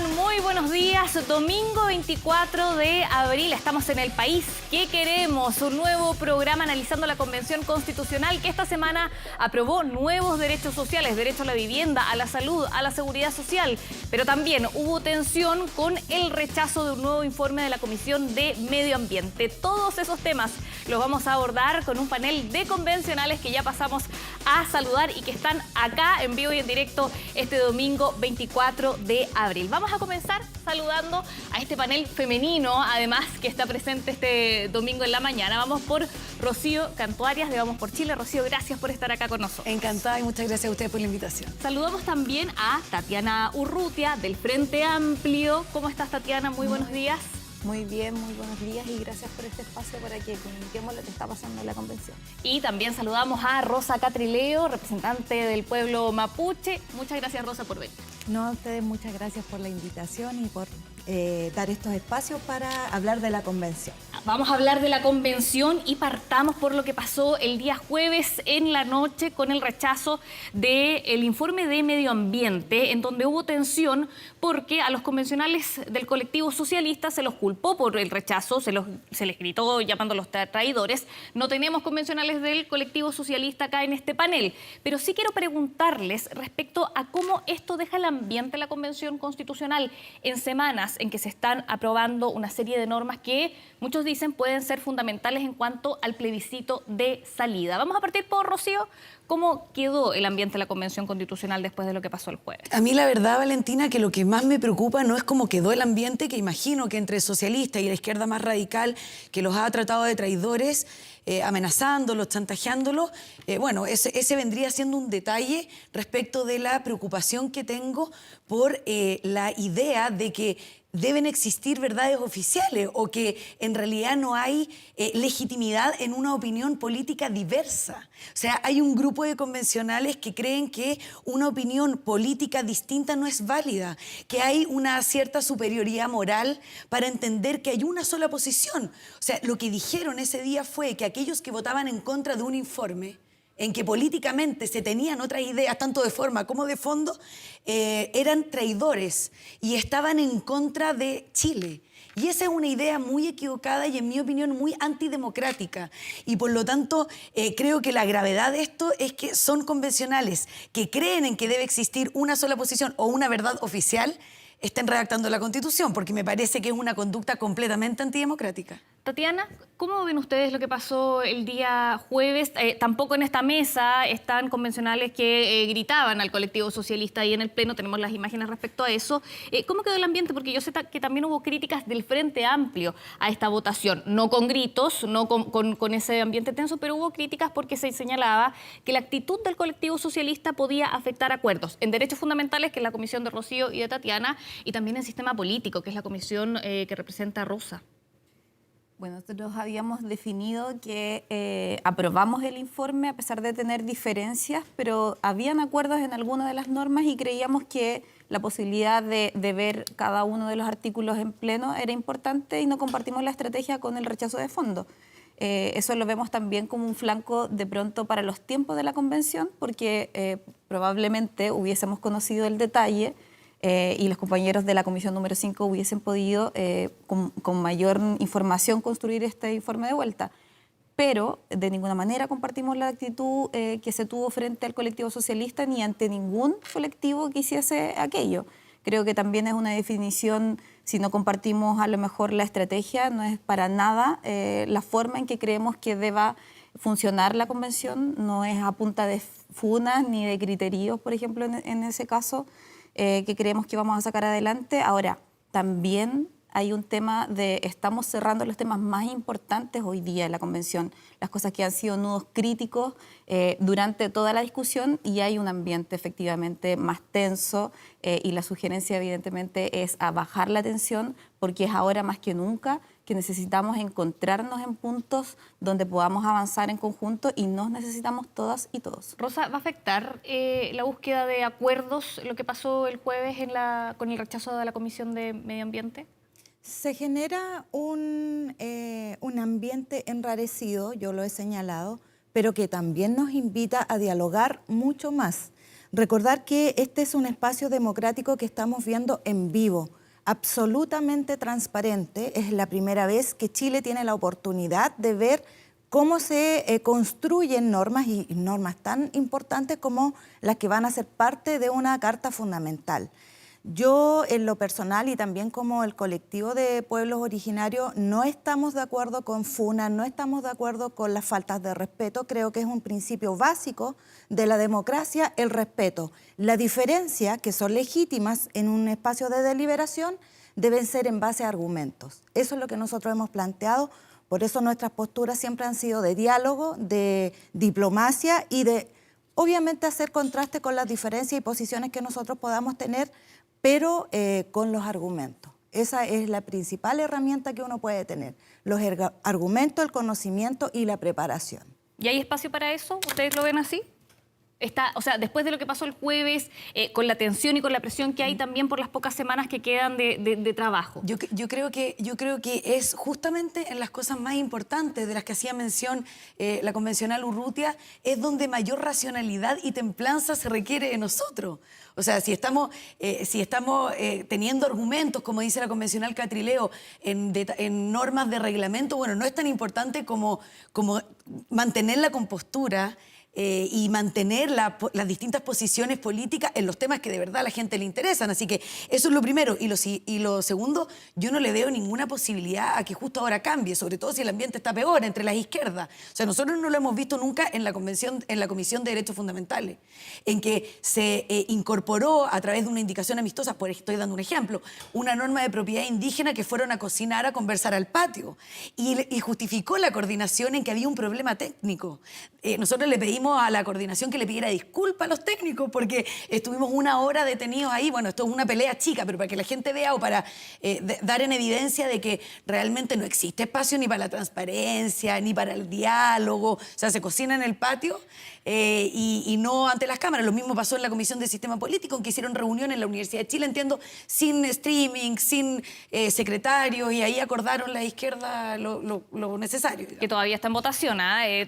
están? Muy buenos días. Domingo 24 de abril. Estamos en El País. ¿Qué queremos? Un nuevo programa analizando la Convención Constitucional que esta semana aprobó nuevos derechos sociales, derecho a la vivienda, a la salud, a la seguridad social. Pero también hubo tensión con el rechazo de un nuevo informe de la Comisión de Medio Ambiente. Todos esos temas los vamos a abordar con un panel de convencionales que ya pasamos a saludar y que están acá en vivo y en directo este domingo 24 de abril. Vamos a comenzar saludando a este panel femenino, además, que está presente este domingo en la mañana. Vamos por Rocío Cantuarias de Vamos por Chile. Rocío, gracias por estar acá con nosotros. Encantada y muchas gracias a ustedes por la invitación. Saludamos también a Tatiana Urrutia del Frente Amplio. ¿Cómo estás, Tatiana? Muy buenos días. Muy bien, muy buenos días y gracias por este espacio para que comuniquemos lo que está pasando en la convención. Y también saludamos a Rosa Catrileo, representante del pueblo mapuche. Muchas gracias, Rosa, por venir. No, a ustedes muchas gracias por la invitación y por dar estos espacios para hablar de la convención. Vamos a hablar de la convención y partamos por lo que pasó el día jueves en la noche con el rechazo del informe de medio ambiente, en donde hubo tensión porque a los convencionales del colectivo socialista se los culpó por el rechazo, se les gritó llamándolos traidores. No tenemos convencionales del colectivo socialista acá en este panel, pero sí quiero preguntarles respecto a cómo esto deja el ambiente en la Convención Constitucional en semanas en que se están aprobando una serie de normas que muchos dicen pueden ser fundamentales en cuanto al plebiscito de salida. Vamos a partir por Rocío. ¿Cómo quedó el ambiente de la Convención Constitucional después de lo que pasó el jueves? A mí la verdad, Valentina, que lo que más me preocupa no es cómo quedó el ambiente, que imagino que entre socialistas y la izquierda más radical, que los ha tratado de traidores, amenazándolos, chantajeándolos, bueno, ese vendría siendo un detalle respecto de la preocupación que tengo por la idea de que deben existir verdades oficiales o que en realidad no hay legitimidad en una opinión política diversa. O sea, hay un grupo de convencionales que creen que una opinión política distinta no es válida, que hay una cierta superioridad moral para entender que hay una sola posición. O sea, lo que dijeron ese día fue que aquellos que votaban en contra de un informe en que políticamente se tenían otras ideas, tanto de forma como de fondo, eran traidores y estaban en contra de Chile. Y esa es una idea muy equivocada y, en mi opinión, muy antidemocrática. Y, por lo tanto, creo que la gravedad de esto es que son convencionales que creen en que debe existir una sola posición o una verdad oficial, estén redactando la Constitución, porque me parece que es una conducta completamente antidemocrática. Tatiana, ¿cómo ven ustedes lo que pasó el día jueves? Tampoco en esta mesa están convencionales que gritaban al colectivo socialista ahí en el Pleno, tenemos las imágenes respecto a eso. ¿Cómo quedó el ambiente? Porque yo sé que también hubo críticas del Frente Amplio a esta votación, no con gritos, no con ese ambiente tenso, pero hubo críticas porque se señalaba que la actitud del colectivo socialista podía afectar acuerdos en derechos fundamentales, que es la comisión de Rocío y de Tatiana, y también en sistema político, que es la comisión que representa a Rosa. Bueno, nosotros habíamos definido que aprobamos el informe a pesar de tener diferencias, pero habían acuerdos en algunas de las normas y creíamos que la posibilidad de ver cada uno de los artículos en pleno era importante y no compartimos la estrategia con el rechazo de fondo. Eso lo vemos también como un flanco de pronto para los tiempos de la convención, porque probablemente hubiésemos conocido el detalle y los compañeros de la Comisión número 5 hubiesen podido con mayor información construir este informe de vuelta. Pero de ninguna manera compartimos la actitud que se tuvo frente al colectivo socialista ni ante ningún colectivo que hiciese aquello. Creo que también es una definición, si no compartimos a lo mejor la estrategia, no es para nada la forma en que creemos que deba funcionar la convención, no es a punta de funas ni de criterios, por ejemplo, en ese caso, que creemos que vamos a sacar adelante. Ahora, también hay un tema de, estamos cerrando los temas más importantes hoy día en la convención, las cosas que han sido nudos críticos durante toda la discusión, y hay un ambiente efectivamente más tenso y la sugerencia evidentemente es a bajar la tensión, porque es ahora más que nunca que necesitamos encontrarnos en puntos donde podamos avanzar en conjunto y nos necesitamos todas y todos. Rosa, ¿va a afectar la búsqueda de acuerdos lo que pasó el jueves con el rechazo de la Comisión de Medio Ambiente? Se genera un ambiente enrarecido, yo lo he señalado, pero que también nos invita a dialogar mucho más. Recordar que este es un espacio democrático que estamos viendo en vivo, absolutamente transparente. Es la primera vez que Chile tiene la oportunidad de ver cómo se construyen normas y normas tan importantes como las que van a ser parte de una carta fundamental. Yo, en lo personal y también como el colectivo de pueblos originarios, no estamos de acuerdo con funas, no estamos de acuerdo con las faltas de respeto. Creo que es un principio básico de la democracia el respeto. La diferencia, que son legítimas en un espacio de deliberación, deben ser en base a argumentos. Eso es lo que nosotros hemos planteado. Por eso nuestras posturas siempre han sido de diálogo, de diplomacia y de, obviamente, hacer contraste con las diferencias y posiciones que nosotros podamos tener, pero con los argumentos. Esa es la principal herramienta que uno puede tener, los argumentos, el conocimiento y la preparación. ¿Y hay espacio para eso? ¿Ustedes lo ven así? O sea, después de lo que pasó el jueves, con la tensión y con la presión que hay también por las pocas semanas que quedan de trabajo. Yo creo que es justamente en las cosas más importantes de las que hacía mención la convencional Urrutia, es donde mayor racionalidad y templanza se requiere de nosotros. O sea, si estamos teniendo argumentos, como dice la convencional Catrileo, en normas de reglamento, bueno, no es tan importante como mantener la compostura y mantener las distintas posiciones políticas en los temas que de verdad a la gente le interesan. Así que eso es lo primero. Y lo segundo, yo no le veo ninguna posibilidad a que justo ahora cambie, sobre todo si el ambiente está peor entre las izquierdas. O sea, nosotros no lo hemos visto nunca en la Comisión de Derechos Fundamentales, en que se incorporó a través de una indicación amistosa, estoy dando un ejemplo, una norma de propiedad indígena que fueron a cocinar, a conversar al patio. Y justificó la coordinación en que había un problema técnico. Nosotros le pedimos a la coordinación que le pidiera disculpas a los técnicos porque estuvimos 1 hora detenidos ahí. Bueno, esto es una pelea chica, pero para que la gente vea o para dar en evidencia de que realmente no existe espacio ni para la transparencia, ni para el diálogo. O sea, se cocina en el patio y no ante las cámaras. Lo mismo pasó en la Comisión de Sistema Político, en que hicieron reunión en la Universidad de Chile, entiendo, sin streaming, sin secretarios, y ahí acordaron la izquierda lo necesario. Digamos. Que todavía está en votación,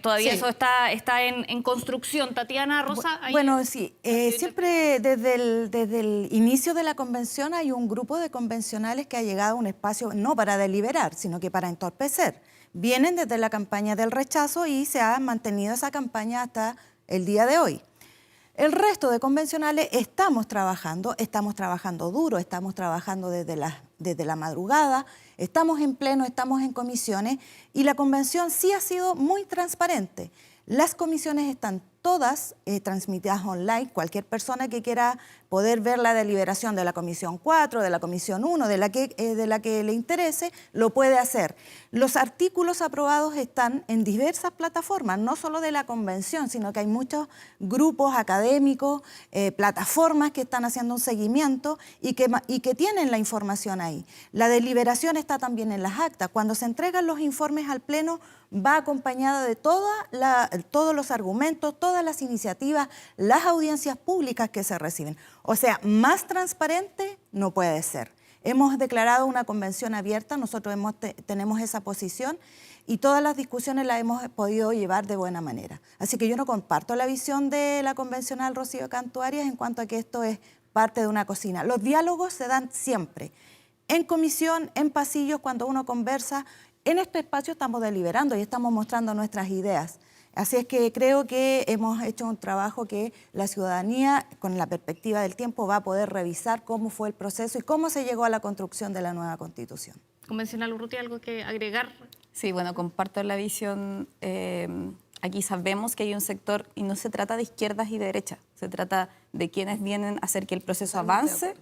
todavía Sí. eso está en construcción. Tatiana, Rosa. Bueno, sí, siempre desde el inicio de la convención hay un grupo de convencionales que ha llegado a un espacio no para deliberar, sino que para entorpecer. Vienen desde la campaña del rechazo y se ha mantenido esa campaña hasta el día de hoy. El resto de convencionales estamos trabajando duro, estamos trabajando desde la madrugada, estamos en pleno, estamos en comisiones y la convención sí ha sido muy transparente. Las comisiones están todas transmitidas online. Cualquier persona que quiera poder ver la deliberación de la Comisión 4, de la Comisión 1, de la que le interese, lo puede hacer. Los artículos aprobados están en diversas plataformas, no solo de la convención, sino que hay muchos grupos académicos, plataformas que están haciendo un seguimiento y que tienen la información ahí. La deliberación está también en las actas. Cuando se entregan los informes al Pleno, va acompañada de todos los argumentos, todas las iniciativas, las audiencias públicas que se reciben. O sea, más transparente no puede ser. Hemos declarado una convención abierta, nosotros tenemos esa posición y todas las discusiones las hemos podido llevar de buena manera. Así que yo no comparto la visión de la convencional Rocío Canto Arias en cuanto a que esto es parte de una cocina. Los diálogos se dan siempre, en comisión, en pasillos, cuando uno conversa. En este espacio estamos deliberando y estamos mostrando nuestras ideas. Así es que creo que hemos hecho un trabajo que la ciudadanía, con la perspectiva del tiempo, va a poder revisar cómo fue el proceso y cómo se llegó a la construcción de la nueva Constitución. Convencional Urrutia, ¿algo que agregar? Sí, bueno, comparto la visión. Aquí sabemos que hay un sector, y no se trata de izquierdas y de derechas, se trata de quienes vienen a hacer que el proceso avance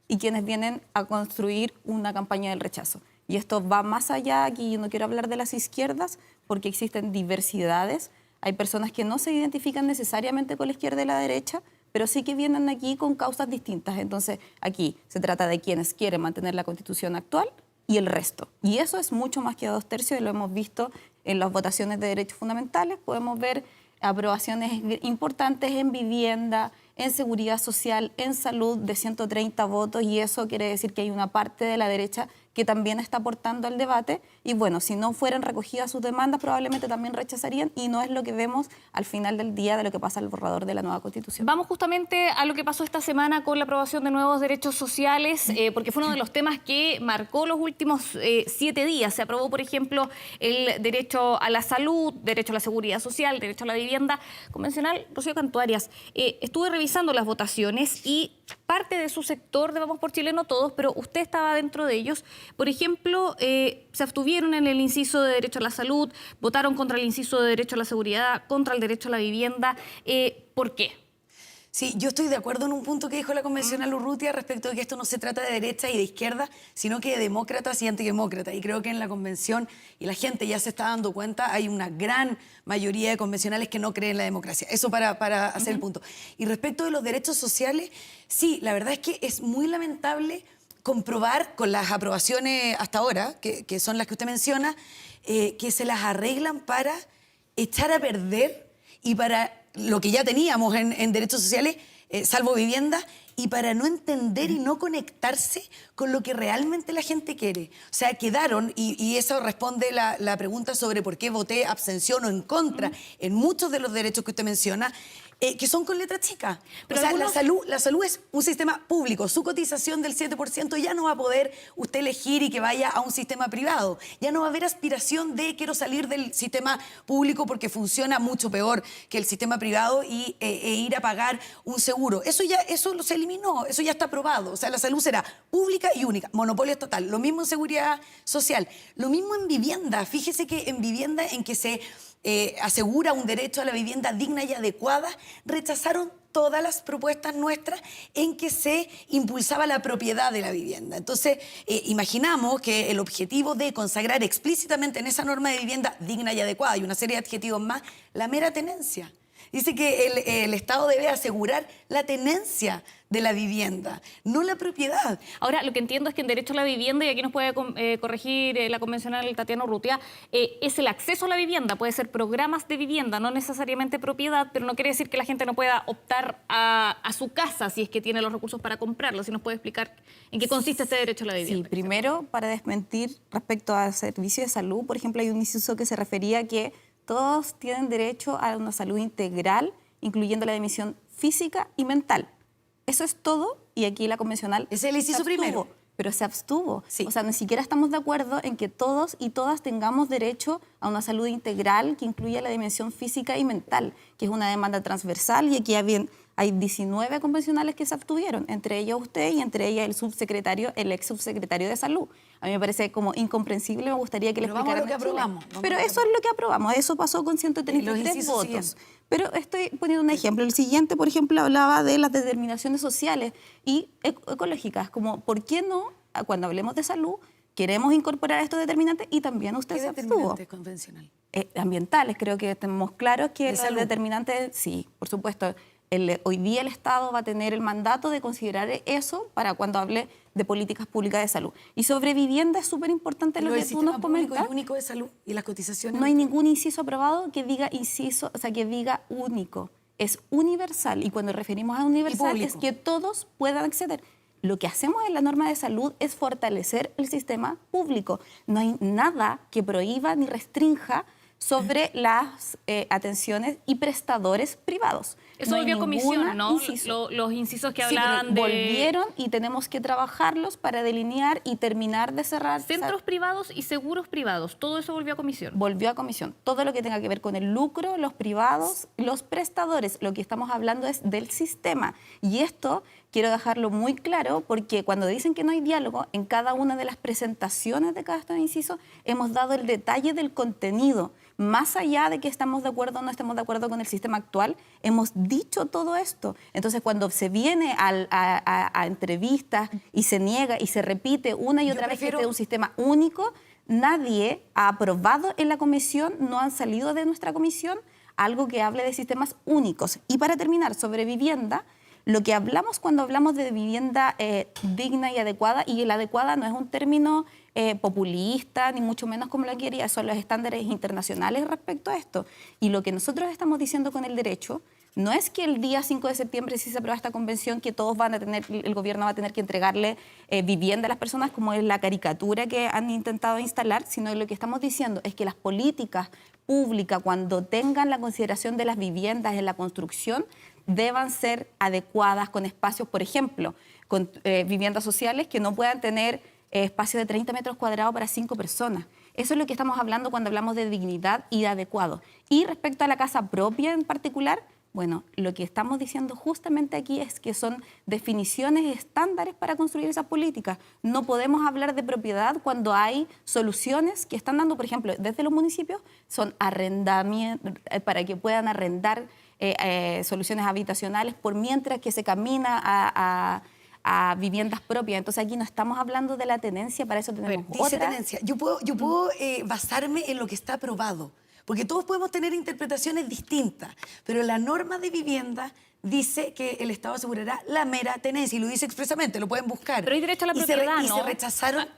y quienes vienen a construir una campaña del rechazo. Y esto va más allá, aquí yo no quiero hablar de las izquierdas, porque existen diversidades. Hay personas que no se identifican necesariamente con la izquierda y la derecha, pero sí que vienen aquí con causas distintas. Entonces, aquí se trata de quienes quieren mantener la Constitución actual y el resto. Y eso es mucho más que 2/3, y lo hemos visto en las votaciones de derechos fundamentales. Podemos ver aprobaciones importantes en vivienda, en seguridad social, en salud, de 130 votos, y eso quiere decir que hay una parte de la derecha que también está aportando al debate. Y bueno, si no fueran recogidas sus demandas, probablemente también rechazarían, y no es lo que vemos al final del día de lo que pasa al borrador de la nueva Constitución. Vamos justamente a lo que pasó esta semana con la aprobación de nuevos derechos sociales, porque fue uno de los temas que marcó los últimos 7 días. Se aprobó, por ejemplo, el derecho a la salud, derecho a la seguridad social, derecho a la vivienda convencional. Rocío Cantuarias, estuve revisando las votaciones y parte de su sector de Vamos por Chile, no todos, pero usted estaba dentro de ellos. Por ejemplo, se abstuvieron en el inciso de derecho a la salud, votaron contra el inciso de derecho a la seguridad, contra el derecho a la vivienda. ¿Por qué? Sí, yo estoy de acuerdo en un punto que dijo la convencional Urrutia respecto de que esto no se trata de derecha y de izquierda, sino que de demócratas y antidemócratas. Y creo que en la convención, y la gente ya se está dando cuenta, hay una gran mayoría de convencionales que no creen en la democracia. Eso para hacer el punto. Y respecto de los derechos sociales, sí, la verdad es que es muy lamentable comprobar con las aprobaciones hasta ahora, que son las que usted menciona, que se las arreglan para echar a perder y para lo que ya teníamos en derechos sociales, salvo vivienda, y para no entender y no conectarse con lo que realmente la gente quiere. O sea, quedaron, y eso responde la pregunta sobre por qué voté abstención o en contra en muchos de los derechos que usted menciona, que son con letra chica. Pero o sea, la salud es un sistema público. Su cotización del 7% ya no va a poder usted elegir y que vaya a un sistema privado. Ya no va a haber aspiración de quiero salir del sistema público porque funciona mucho peor que el sistema privado e ir a pagar un seguro. Eso se eliminó, eso ya está aprobado. O sea, la salud será pública y única, monopolio estatal. Lo mismo en seguridad social, lo mismo en vivienda. Fíjese que en vivienda, en que se asegura un derecho a la vivienda digna y adecuada, rechazaron todas las propuestas nuestras en que se impulsaba la propiedad de la vivienda. Entonces, imaginamos que el objetivo de consagrar explícitamente en esa norma de vivienda digna y adecuada, y una serie de adjetivos más, la mera tenencia. Dice que el Estado debe asegurar la tenencia de la vivienda, no la propiedad. Ahora, lo que entiendo es que en derecho a la vivienda, y aquí nos puede corregir la convencional Tatiana Urrutia, es el acceso a la vivienda. Puede ser programas de vivienda, no necesariamente propiedad, pero no quiere decir que la gente no pueda optar a su casa si es que tiene los recursos para comprarlo. Si nos puede explicar en qué consiste este derecho a la vivienda. Sí, primero, para desmentir respecto al servicio de salud, por ejemplo, hay un inciso que se refería a que todos tienen derecho a una salud integral, incluyendo la dimensión física y mental. Eso es todo, y aquí la convencional es el inciso primero. Pero se abstuvo. Sí. O sea, ni siquiera estamos de acuerdo en que todos y todas tengamos derecho a una salud integral que incluya la dimensión física y mental, que es una demanda transversal, y aquí hay 19 convencionales que se abstuvieron, entre ellos usted y entre ellas el ex subsecretario de Salud. A mí me parece como incomprensible, me gustaría que le explicaran. Vamos a lo que aprobamos. Pero eso es lo que aprobamos, eso pasó con 133 votos. Siguientes. Pero estoy poniendo un ejemplo. El siguiente, por ejemplo, hablaba de las determinaciones sociales y ecológicas, como ¿por qué no, cuando hablemos de salud, queremos incorporar estos determinantes? Y también usted ¿Qué se abstuvo. determinante convencional? Ambientales, creo que tenemos claros que los salud. determinantes, sí, por supuesto. Hoy día el Estado va a tener el mandato de considerar eso para cuando hable de políticas públicas de salud. Y sobre vivienda es súper importante lo que tú nos comentas. ¿El único de salud y las cotizaciones? No hay ningún inciso aprobado que diga inciso, o sea, que diga único. Es universal, y cuando referimos a universal es que todos puedan acceder. Lo que hacemos en la norma de salud es fortalecer el sistema público. No hay nada que prohíba ni restrinja sobre las atenciones y prestadores privados. Eso volvió a comisión, ¿no? Los incisos que hablaban de... Volvieron, y tenemos que trabajarlos para delinear y terminar de cerrar. Centros privados y seguros privados, todo eso volvió a comisión. Volvió a comisión. Todo lo que tenga que ver con el lucro, los privados, los prestadores, lo que estamos hablando es del sistema. Y esto quiero dejarlo muy claro, porque cuando dicen que no hay diálogo, en cada una de las presentaciones de cada inciso hemos dado el detalle del contenido. Más allá de que estamos de acuerdo o no estemos de acuerdo con el sistema actual, hemos dicho todo esto. Entonces, cuando se viene a entrevistas y se niega y se repite una y otra vez que este es un sistema único, nadie ha aprobado en la comisión, no han salido de nuestra comisión algo que hable de sistemas únicos. Y para terminar, sobre vivienda, lo que hablamos cuando hablamos de vivienda digna y adecuada, y la adecuada no es un término populista, ni mucho menos como lo quería, son los estándares internacionales respecto a esto. Y lo que nosotros estamos diciendo con el derecho no es que el día 5 de septiembre, si se aprueba esta convención, que todos van a tener, el gobierno va a tener que entregarle vivienda a las personas, como es la caricatura que han intentado instalar, sino lo que estamos diciendo es que las políticas públicas, cuando tengan la consideración de las viviendas en la construcción, deban ser adecuadas con espacios, por ejemplo, con viviendas sociales que no puedan tener espacio de 30 metros cuadrados para 5 personas. Eso es lo que estamos hablando cuando hablamos de dignidad y de adecuado. Y respecto a la casa propia en particular, bueno, lo que estamos diciendo justamente aquí es que son definiciones estándares para construir esas políticas. No podemos hablar de propiedad cuando hay soluciones que están dando, por ejemplo, desde los municipios, son arrendamientos para que puedan arrendar soluciones habitacionales por mientras que se camina a viviendas propias. Entonces aquí no estamos hablando de la tenencia, para eso tenemos Dice otra. tenencia. Yo puedo basarme en lo que está aprobado, porque todos podemos tener interpretaciones distintas, pero la norma de vivienda dice que el Estado asegurará la mera tenencia, y lo dice expresamente, lo pueden buscar. Pero hay derecho a la Y propiedad, ¿no?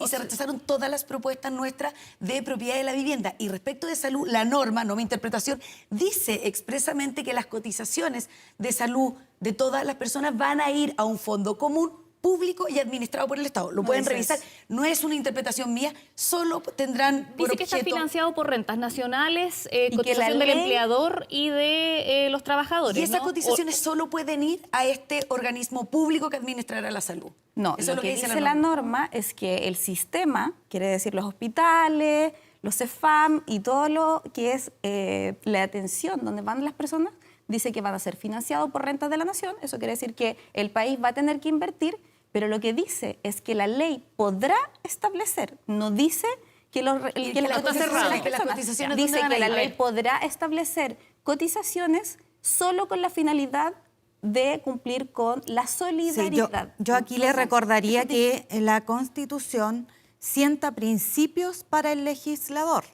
se rechazaron todas las propuestas nuestras de propiedad de la vivienda. Y respecto de salud, la norma, no mi interpretación, dice expresamente que las cotizaciones de salud de todas las personas van a ir a un fondo común, público y administrado por el Estado. Lo pueden revisar. No es una interpretación mía, solo tendrán por Dice que está objeto... financiado por rentas nacionales, que cotización la del ley- empleador y de los trabajadores. Y esas ¿no? cotizaciones solo pueden ir a este organismo público que administrará la salud. No, Eso es lo que dice la norma es que el sistema, quiere decir los hospitales, los CEFAM y todo lo que es la atención donde van las personas, dice que van a ser financiados por rentas de la nación. Eso quiere decir que el país va a tener que invertir, pero lo que dice es que la ley podrá establecer, no dice que, las cotizaciones dice ¿dónde van que a la ir? ley podrá establecer cotizaciones solo con la finalidad de cumplir con la Sí, solidaridad. yo aquí le Entonces, recordaría eso dice. que la Constitución sienta principios para el legislador.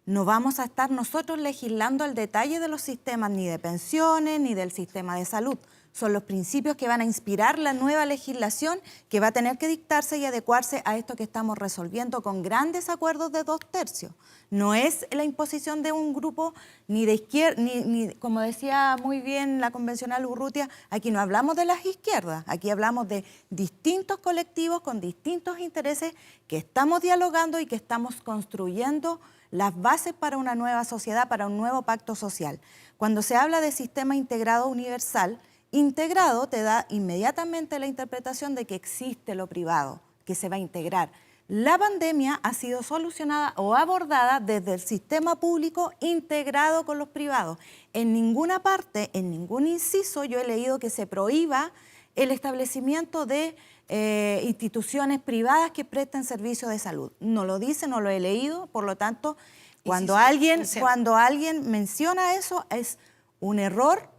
No vamos a estar nosotros legislando al detalle de los sistemas ni de pensiones ni del sistema de salud. Son los principios que van a inspirar la nueva legislación que va a tener que dictarse y adecuarse a esto que estamos resolviendo con grandes acuerdos de 2/3. No es la imposición de un grupo ni de izquierda, ni como decía muy bien la convencional Urrutia, aquí no hablamos de las izquierdas, aquí hablamos de distintos colectivos con distintos intereses que estamos dialogando y que estamos construyendo las bases para una nueva sociedad, para un nuevo pacto social. Cuando se habla de sistema integrado universal, integrado te da inmediatamente la interpretación de que existe lo privado, que se va a integrar. La pandemia ha sido solucionada o abordada desde el sistema público integrado con los privados. En ninguna parte, en ningún inciso, yo he leído que se prohíba el establecimiento de instituciones privadas que presten servicios de salud. No lo dice, no lo he leído, por lo tanto, cuando alguien menciona eso, es un error.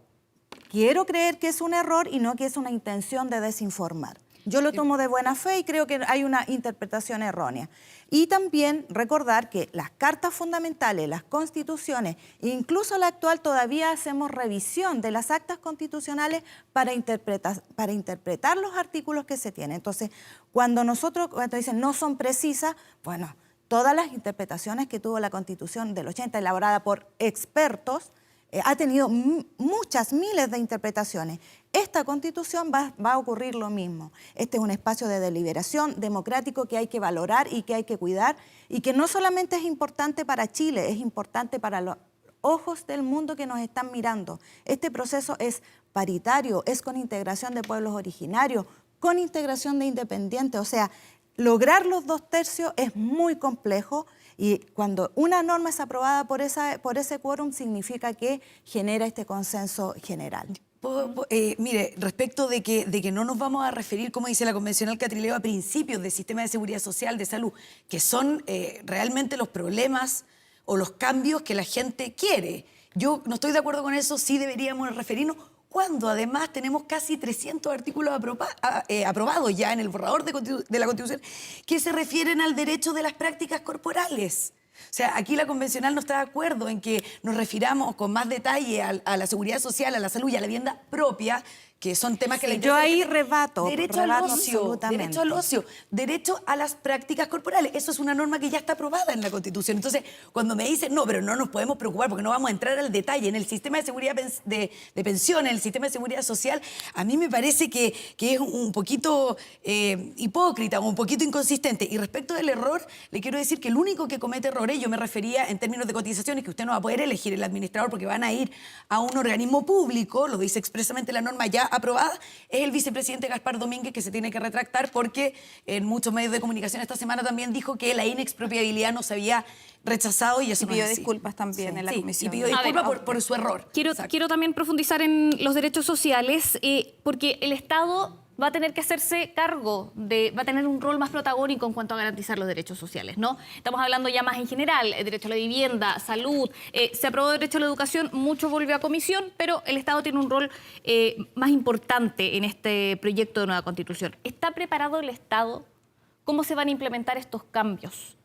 Quiero creer que es un error y no que es una intención de desinformar. Yo lo tomo de buena fe y creo que hay una interpretación errónea. Y también recordar que las cartas fundamentales, las constituciones, incluso la actual, todavía hacemos revisión de las actas constitucionales para interpretar los artículos que se tienen. Entonces, cuando dicen no son precisas, bueno, todas las interpretaciones que tuvo la Constitución del 80, elaborada por expertos, ha tenido muchas, miles de interpretaciones. Esta Constitución va a ocurrir lo mismo. Este es un espacio de deliberación democrático que hay que valorar y que hay que cuidar, y que no solamente es importante para Chile, es importante para los ojos del mundo que nos están mirando. Este proceso es paritario, es con integración de pueblos originarios, con integración de independientes. O sea, lograr los 2/3 es muy complejo. Y cuando una norma es aprobada por ese quórum, significa que genera este consenso general. Mire, respecto de que no nos vamos a referir, como dice la convencional Catrileo, a principios del sistema de seguridad social, de salud, que son realmente los problemas o los cambios que la gente quiere. Yo no estoy de acuerdo con eso, sí deberíamos referirnos cuando además tenemos casi 300 artículos aprobados ya en el borrador de la Constitución que se refieren al derecho de las prácticas corporales. O sea, aquí la convencional no está de acuerdo en que nos refiramos con más detalle a la seguridad social, a la salud y a la vivienda propia, que son temas que Sí, le yo ahí interesan. rebato Derecho al ocio, absolutamente. derecho al ocio, derecho a las prácticas corporales. Eso es una norma que ya está aprobada en la Constitución. Entonces, cuando me dicen, no, pero no nos podemos preocupar porque no vamos a entrar al detalle en el sistema de seguridad de pensiones, en el sistema de seguridad social, a mí me parece que es un poquito hipócrita o un poquito inconsistente. Y respecto del error, le quiero decir que el único que comete errores, yo me refería en términos de cotizaciones, que usted no va a poder elegir el administrador porque van a ir a un organismo público, lo dice expresamente la norma ya aprobada, es el vicepresidente Gaspar Domínguez, que se tiene que retractar porque en muchos medios de comunicación esta semana también dijo que la inexpropiabilidad no se había rechazado y eso Y pidió no es así. disculpas también en la comisión. Y pidió A ver, disculpas por su error. Quiero también profundizar en los derechos sociales, porque el Estado va a tener que hacerse cargo va a tener un rol más protagónico en cuanto a garantizar los derechos sociales, ¿no? Estamos hablando ya más en general, derecho a la vivienda, salud, se aprobó derecho a la educación, mucho volvió a comisión, pero el Estado tiene un rol más importante en este proyecto de nueva Constitución. ¿Está preparado el Estado? ¿Cómo se van a implementar estos cambios?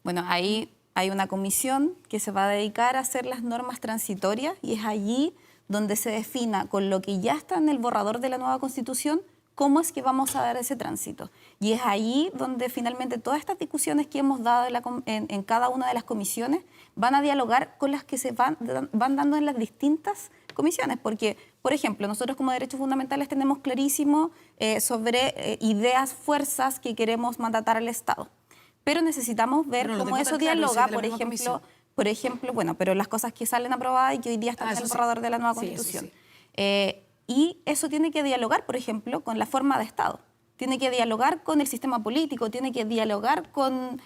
Bueno, ahí hay una comisión que se va a dedicar a hacer las normas transitorias y es allí donde se defina con lo que ya está en el borrador de la nueva Constitución cómo es que vamos a dar ese tránsito. Y es ahí donde finalmente todas estas discusiones que hemos dado en cada una de las comisiones van a dialogar con las que se van dando en las distintas comisiones. Porque, por ejemplo, nosotros como derechos fundamentales tenemos clarísimo sobre ideas, fuerzas que queremos mandatar al Estado. Pero necesitamos ver cómo eso dialoga, por ejemplo, bueno, pero las cosas que salen aprobadas y que hoy día están en el borrador de la nueva Constitución. Y eso tiene que dialogar, por ejemplo, con la forma de Estado. Tiene que dialogar con el sistema político, tiene que dialogar con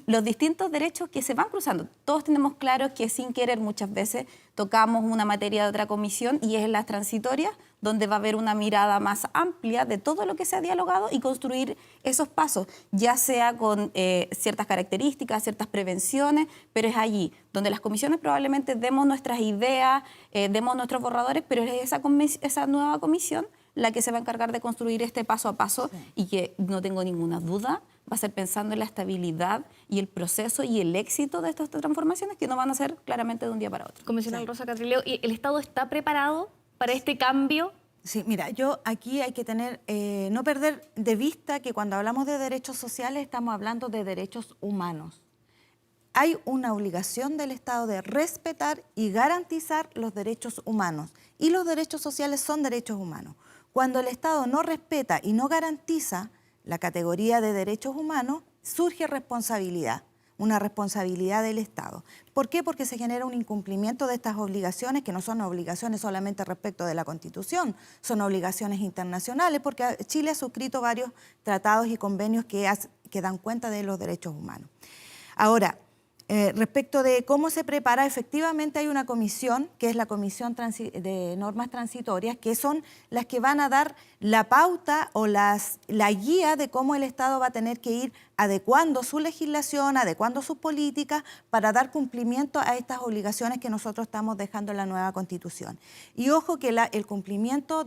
los distintos derechos que se van cruzando. Todos tenemos claro que sin querer muchas veces tocamos una materia de otra comisión y es en las transitorias donde va a haber una mirada más amplia de todo lo que se ha dialogado y construir esos pasos, ya sea con ciertas características, ciertas prevenciones, pero es allí donde las comisiones probablemente demos nuestras ideas, demos nuestros borradores, pero es esa nueva comisión la que se va a encargar de construir este paso a paso y que no tengo ninguna duda va a ser pensando en la estabilidad y el proceso y el éxito de estas transformaciones que no van a ser claramente de un día para otro. Convencional Rosa Catrileo, ¿y el Estado está preparado para este cambio? Sí, mira, yo aquí hay que tener, no perder de vista que cuando hablamos de derechos sociales estamos hablando de derechos humanos. Hay una obligación del Estado de respetar y garantizar los derechos humanos y los derechos sociales son derechos humanos. Cuando el Estado no respeta y no garantiza la categoría de derechos humanos, surge responsabilidad, una responsabilidad del Estado. ¿Por qué? Porque se genera un incumplimiento de estas obligaciones, que no son obligaciones solamente respecto de la Constitución, son obligaciones internacionales, porque Chile ha suscrito varios tratados y convenios que dan cuenta de los derechos humanos. Ahora, respecto de cómo se prepara, efectivamente hay una comisión, que es la Comisión de Normas Transitorias, que son las que van a dar la pauta o la guía de cómo el Estado va a tener que ir adecuando su legislación, adecuando sus políticas para dar cumplimiento a estas obligaciones que nosotros estamos dejando en la nueva Constitución. Y ojo que el cumplimiento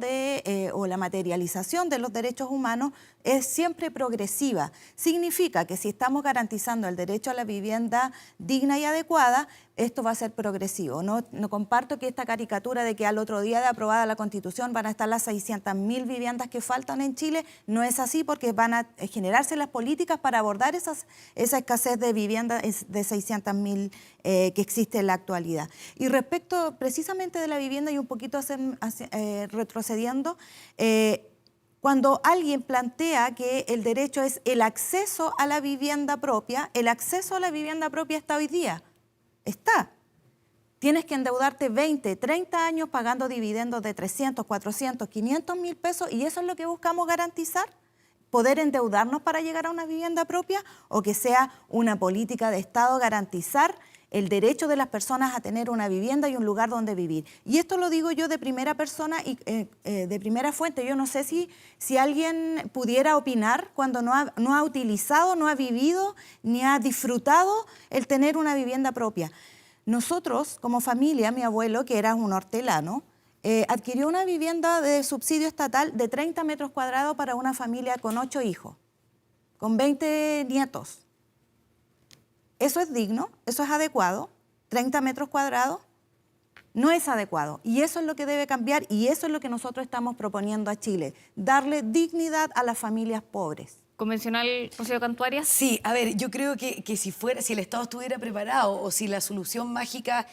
o la materialización de los derechos humanos es siempre progresiva. Significa que si estamos garantizando el derecho a la vivienda digna y adecuada, esto va a ser progresivo. No comparto que esta caricatura de que al otro día de aprobada la Constitución van a estar las 600.000 viviendas que faltan en Chile. No es así porque van a generarse las políticas para abordar esa escasez de viviendas de 600.000 que existe en la actualidad. Y respecto precisamente de la vivienda y un poquito retrocediendo, cuando alguien plantea que el derecho es el acceso a la vivienda propia, el acceso a la vivienda propia está hoy día. Está. Tienes que endeudarte 20, 30 años pagando dividendos de 300, 400, 500 mil pesos y eso es lo que buscamos garantizar, poder endeudarnos para llegar a una vivienda propia o que sea una política de Estado garantizar el derecho de las personas a tener una vivienda y un lugar donde vivir. Y esto lo digo yo de primera persona y de primera fuente. Yo no sé si alguien pudiera opinar cuando no ha utilizado, no ha vivido, ni ha disfrutado el tener una vivienda propia. Nosotros, como familia, mi abuelo, que era un hortelano, adquirió una vivienda de subsidio estatal de 30 metros cuadrados para una familia con 8 hijos, con 20 nietos. ¿Eso es digno? ¿Eso es adecuado? ¿30 metros cuadrados? no es adecuado. Y eso es lo que debe cambiar y eso es lo que nosotros estamos proponiendo a Chile, darle dignidad a las familias pobres. Convencional Rocío Cantuarias. Sí, a ver, yo creo que si el Estado estuviera preparado o si la solución mágica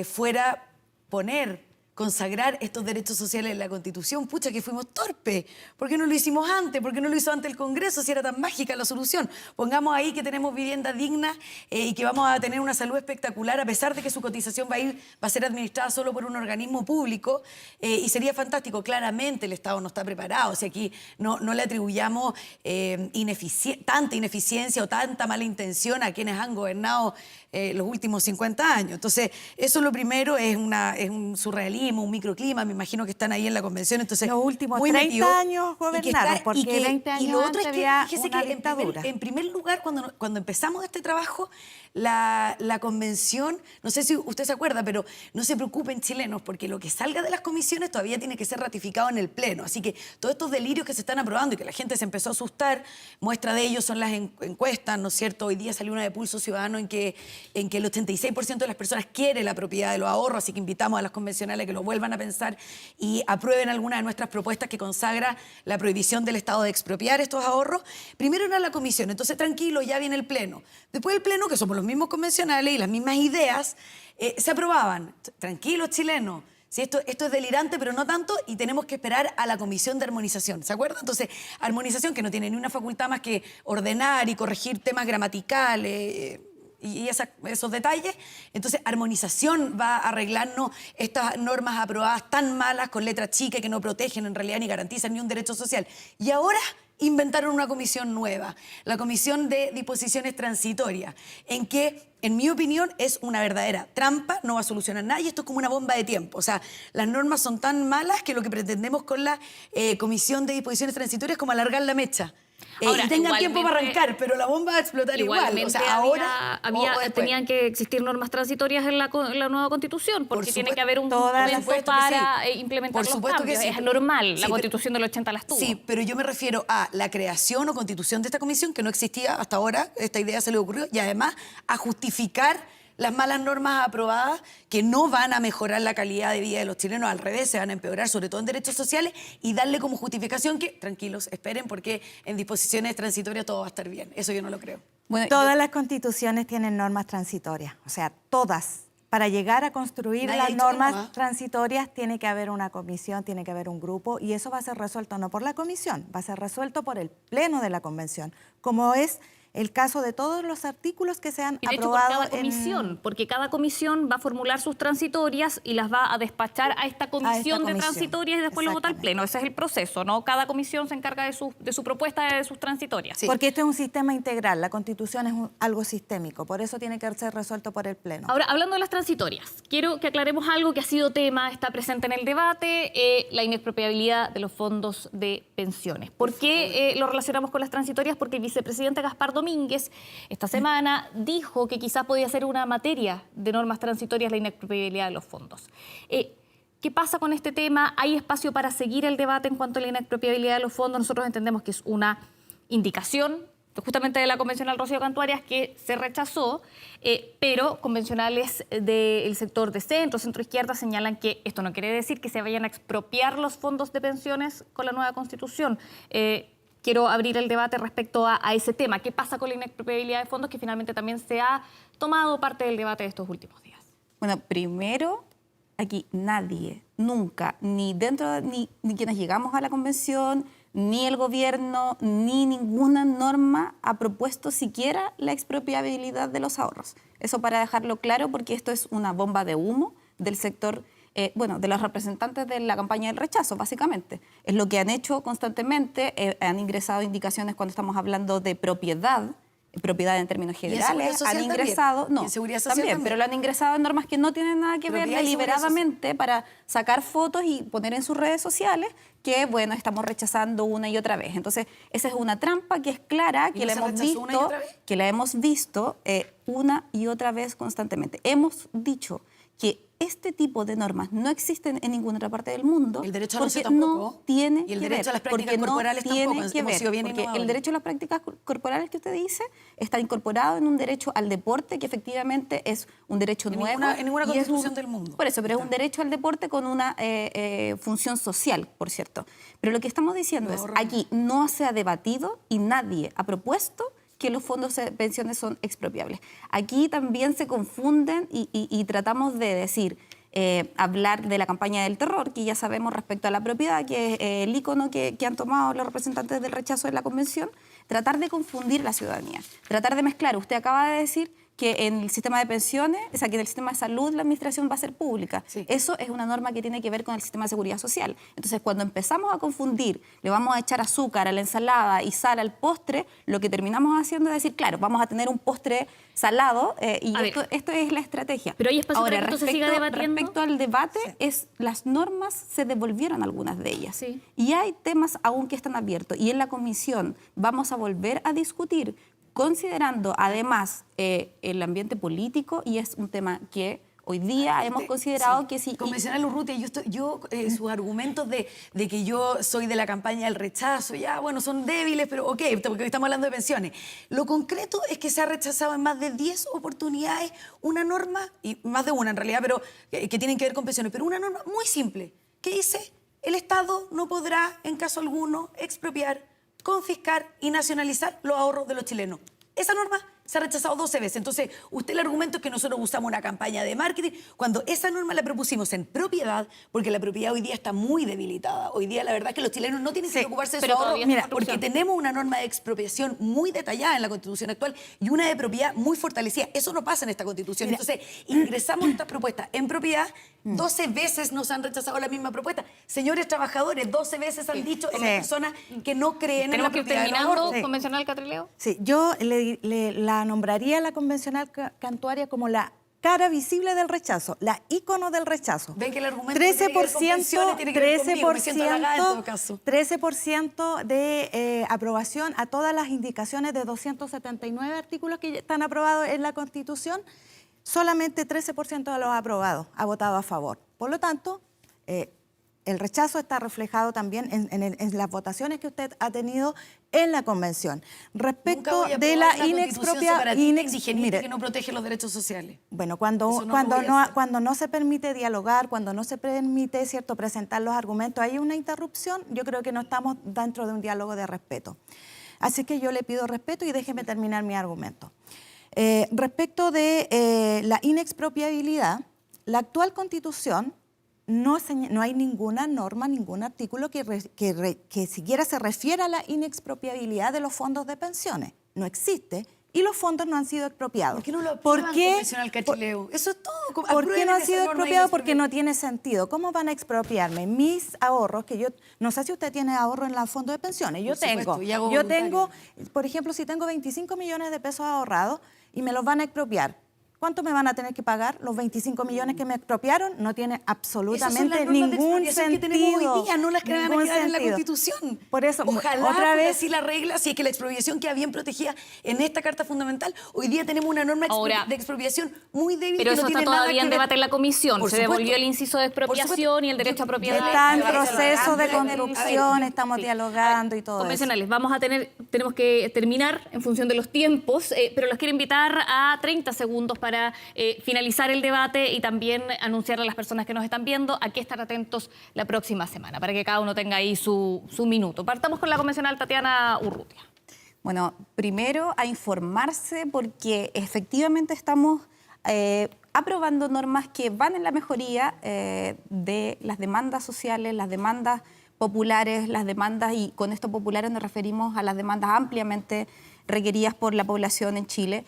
fuera consagrar estos derechos sociales en la Constitución, pucha que fuimos torpes. ¿Por qué no lo hicimos antes? ¿Por qué no lo hizo antes el Congreso si era tan mágica la solución? Pongamos ahí que tenemos vivienda digna y que vamos a tener una salud espectacular a pesar de que su cotización va a ser administrada solo por un organismo público y sería fantástico. Claramente el Estado no está preparado. Si aquí no le atribuyamos tanta ineficiencia o tanta mala intención a quienes han gobernado los últimos 50 años. Entonces, eso lo primero es un surrealismo, un microclima, me imagino que están ahí en la convención. Entonces, los últimos muy 30 metido, años gobernaron, porque 20 años y lo otro antes es que, había fíjese una que dictadura. en primer lugar, cuando empezamos este trabajo, la convención, no sé si usted se acuerda, pero no se preocupen chilenos, porque lo que salga de las comisiones todavía tiene que ser ratificado en el Pleno. Así que todos estos delirios que se están aprobando y que la gente se empezó a asustar, muestra de ello son las encuestas, ¿no es cierto? Hoy día salió una de Pulso Ciudadano en que el 86% de las personas quiere la propiedad de los ahorros, así que invitamos a las convencionales que lo vuelvan a pensar y aprueben alguna de nuestras propuestas que consagra la prohibición del Estado de expropiar estos ahorros. Primero era la comisión, entonces tranquilo, ya viene el Pleno. Después del Pleno, que somos los mismos convencionales y las mismas ideas, se aprobaban. Tranquilos, chilenos. Sí, esto es delirante, pero no tanto, y tenemos que esperar a la Comisión de Armonización, ¿se acuerdan? Entonces, armonización que no tiene ni una facultad más que ordenar y corregir temas gramaticales y esos detalles. Entonces, armonización va a arreglarnos estas normas aprobadas tan malas, con letra chica, que no protegen en realidad ni garantizan ni un derecho social. Y ahora inventaron una comisión nueva, la Comisión de Disposiciones Transitorias, en que, en mi opinión, es una verdadera trampa, no va a solucionar nada y esto es como una bomba de tiempo. O sea, las normas son tan malas que lo que pretendemos con la Comisión de Disposiciones Transitorias es como alargar la mecha. Ahora, y tengan tiempo para arrancar, pero la bomba va a explotar igual. O sea, ahora tenían que existir normas transitorias en la nueva Constitución, porque tiene que haber un momento que para sí. implementar Por los supuesto cambios. que sí. Es normal, la Sí, Constitución del 80 las tuvo. Sí, pero yo me refiero a la creación o constitución de esta comisión, que no existía hasta ahora, esta idea se le ocurrió, y además a justificar las malas normas aprobadas que no van a mejorar la calidad de vida de los chilenos, al revés, se van a empeorar, sobre todo en derechos sociales, y darle como justificación que, tranquilos, esperen, porque en disposiciones transitorias todo va a estar bien. Eso yo no lo creo. Bueno, todas las constituciones tienen normas transitorias, o sea, todas. Para llegar a construir Nadie las ha dicho normas que no, ¿eh? transitorias tiene que haber una comisión, tiene que haber un grupo, y eso va a ser resuelto no por la comisión, va a ser resuelto por el pleno de la convención, como es el caso de todos los artículos que se han Y de hecho, aprobado por cada comisión, porque cada comisión va a formular sus transitorias y las va a despachar a esta comisión de transitorias y después lo vota el Pleno. Ese es el proceso, ¿no? Cada comisión se encarga de su propuesta, de sus transitorias. Sí. Porque este es un sistema integral, la Constitución es algo sistémico, por eso tiene que ser resuelto por el Pleno. Ahora, hablando de las transitorias, quiero que aclaremos algo que ha sido tema, está presente en el debate, la inexpropiabilidad de los fondos de pensiones. ¿Por qué lo relacionamos con las transitorias? Porque el vicepresidente Gaspar Domínguez esta semana dijo que quizás podía ser una materia de normas transitorias la inexpropiabilidad de los fondos. ¿Qué pasa con este tema? ¿Hay espacio para seguir el debate en cuanto a la inexpropiabilidad de los fondos? Nosotros entendemos que es una indicación justamente de la convencional Rocío Cantuarias que se rechazó, pero convencionales del sector de centro-izquierda señalan que esto no quiere decir que se vayan a expropiar los fondos de pensiones con la nueva Constitución. Quiero abrir el debate respecto a ese tema. ¿Qué pasa con la inexpropiabilidad de fondos que finalmente también se ha tomado parte del debate de estos últimos días? Bueno, primero, aquí nadie, nunca, ni quienes llegamos a la convención, ni el gobierno, ni ninguna norma ha propuesto siquiera la expropiabilidad de los ahorros. Eso para dejarlo claro, porque esto es una bomba de humo del sector, de los representantes de la campaña del rechazo, básicamente. Es lo que han hecho constantemente, han ingresado indicaciones cuando estamos hablando de propiedad en términos generales, han ingresado, también. Seguridad social también. Pero lo han ingresado en normas que no tienen nada que ver deliberadamente para sacar fotos y poner en sus redes sociales que, bueno, estamos rechazando una y otra vez. Entonces, esa es una trampa que es clara, que la hemos visto una y otra vez constantemente. Hemos dicho que este tipo de normas no existen en ninguna otra parte del mundo. El derecho a porque tampoco. No tiene y el que derecho ver, a las prácticas porque corporales no tiene tampoco. que Hemos ver, sido bien porque innovadores. el derecho a las prácticas corporales que usted dice está incorporado en un derecho al deporte que efectivamente es un derecho nuevo. En ninguna y es constitución del mundo. Por eso, pero es un derecho al deporte con una función social, por cierto. Pero lo que estamos diciendo es, aquí no se ha debatido y nadie ha propuesto que los fondos de pensiones son expropiables. Aquí también se confunden y tratamos de decir, hablar de la campaña del terror, que ya sabemos respecto a la propiedad, que es el ícono que han tomado los representantes del rechazo de la convención, tratar de confundir a la ciudadanía, tratar de mezclar. Usted acaba de decir que en el sistema de pensiones, o sea, que en el sistema de salud la administración va a ser pública. Sí. Eso es una norma que tiene que ver con el sistema de seguridad social. Entonces, cuando empezamos a confundir, le vamos a echar azúcar a la ensalada y sal al postre, lo que terminamos haciendo es decir, claro, vamos a tener un postre salado y esto es la estrategia. Pero hay espacio ahora, para que esto se siga debatiendo. Respecto al debate, las normas se devolvieron algunas de ellas. Sí. Y hay temas aún que están abiertos. Y en la comisión vamos a volver a discutir considerando además el ambiente político, y es un tema que hoy día hemos considerado que sí. Convencional Urrutia, sus argumentos de que yo soy de la campaña del rechazo, ya, bueno, son débiles, pero ok, porque estamos hablando de pensiones. Lo concreto es que se ha rechazado en más de 10 oportunidades una norma, y más de una en realidad, pero que tienen que ver con pensiones, pero una norma muy simple, que dice, el Estado no podrá, en caso alguno, expropiar, confiscar y nacionalizar los ahorros de los chilenos. Esa norma se ha rechazado 12 veces. Entonces, usted el argumento es que nosotros usamos una campaña de marketing, cuando esa norma la propusimos en propiedad, porque la propiedad hoy día está muy debilitada. Hoy día la verdad es que los chilenos no tienen que preocuparse de su ahorro, porque tenemos una norma de expropiación muy detallada en la Constitución actual y una de propiedad muy fortalecida. Eso no pasa en esta Constitución. Entonces, ingresamos esta propuesta en propiedad, 12 veces nos han rechazado la misma propuesta. Señores trabajadores, 12 veces han dicho en las personas que no creen en la propiedad. ¿Tenemos que ir terminando, convencional Catrileo? Sí, yo la nombraría la convencional Cantuaria como la cara visible del rechazo, la ícono del rechazo. Ven que el argumento 13% de aprobación a todas las indicaciones de 279 artículos que están aprobados en la Constitución, solamente 13% de los aprobados ha votado a favor. Por lo tanto, el rechazo está reflejado también en las votaciones que usted ha tenido en la convención. Respecto de la inexpropiabilidad, que no protege los derechos sociales. Bueno, cuando no se permite dialogar, cuando no se permite, ¿cierto?, presentar los argumentos, hay una interrupción, yo creo que no estamos dentro de un diálogo de respeto. Así que yo le pido respeto y déjeme terminar mi argumento. Respecto de la inexpropiabilidad, la actual Constitución no hay ninguna norma, ningún artículo que siquiera se refiera a la inexpropiabilidad de los fondos de pensiones. No existe y los fondos no han sido expropiados. ¿Por qué no lo aprueban, convencional Cachileo? Eso es todo. ¿Por qué no han sido expropiados? Porque no tiene sentido. ¿Cómo van a expropiarme mis ahorros? Que yo no sé si usted tiene ahorro en el fondo de pensiones. Yo tengo, por ejemplo, si tengo 25 millones de pesos ahorrados y me los van a expropiar, ¿cuánto me van a tener que pagar? Los 25 millones que me expropiaron no tiene absolutamente ningún sentido. Que tenemos hoy día, no las que van a quedar en la Constitución. Por eso, ojalá otra vez, así la regla, si es que la expropiación queda bien protegida en esta Carta Fundamental, hoy día tenemos una norma de expropiación muy débil. Pero que eso no está tiene todavía nada en que debate en la comisión. Por Se supuesto. devolvió el inciso de expropiación y el derecho a propiedad. Está en proceso de construcción, estamos dialogando y todo eso. Convencionales, tenemos que terminar en función de los tiempos, pero los quiero invitar a 30 segundos para finalizar el debate y también anunciarle a las personas que nos están viendo a qué estar atentos la próxima semana, para que cada uno tenga ahí su minuto. Partamos con la convencional Tatiana Urrutia. Bueno, primero a informarse porque efectivamente estamos aprobando normas que van en la mejoría de las demandas sociales, las demandas populares, las demandas, y con esto populares nos referimos a las demandas ampliamente requeridas por la población en Chile.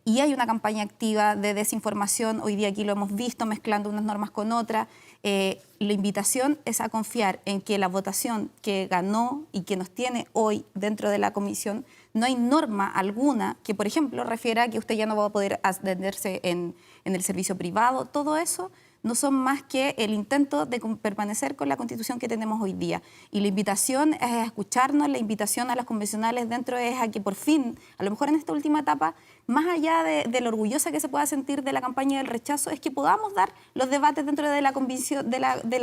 Y hay una campaña activa de desinformación, hoy día aquí lo hemos visto, mezclando unas normas con otras. La invitación es a confiar en que la votación que ganó y que nos tiene hoy dentro de la comisión, no hay norma alguna que, por ejemplo, refiera a que usted ya no va a poder atenderse en el servicio privado. Todo eso no son más que el intento de permanecer con la Constitución que tenemos hoy día. Y la invitación es a escucharnos, la invitación a las convencionales dentro es a que por fin, a lo mejor en esta última etapa, más allá de lo orgullosa que se pueda sentir de la campaña del rechazo, es que podamos dar los debates dentro de la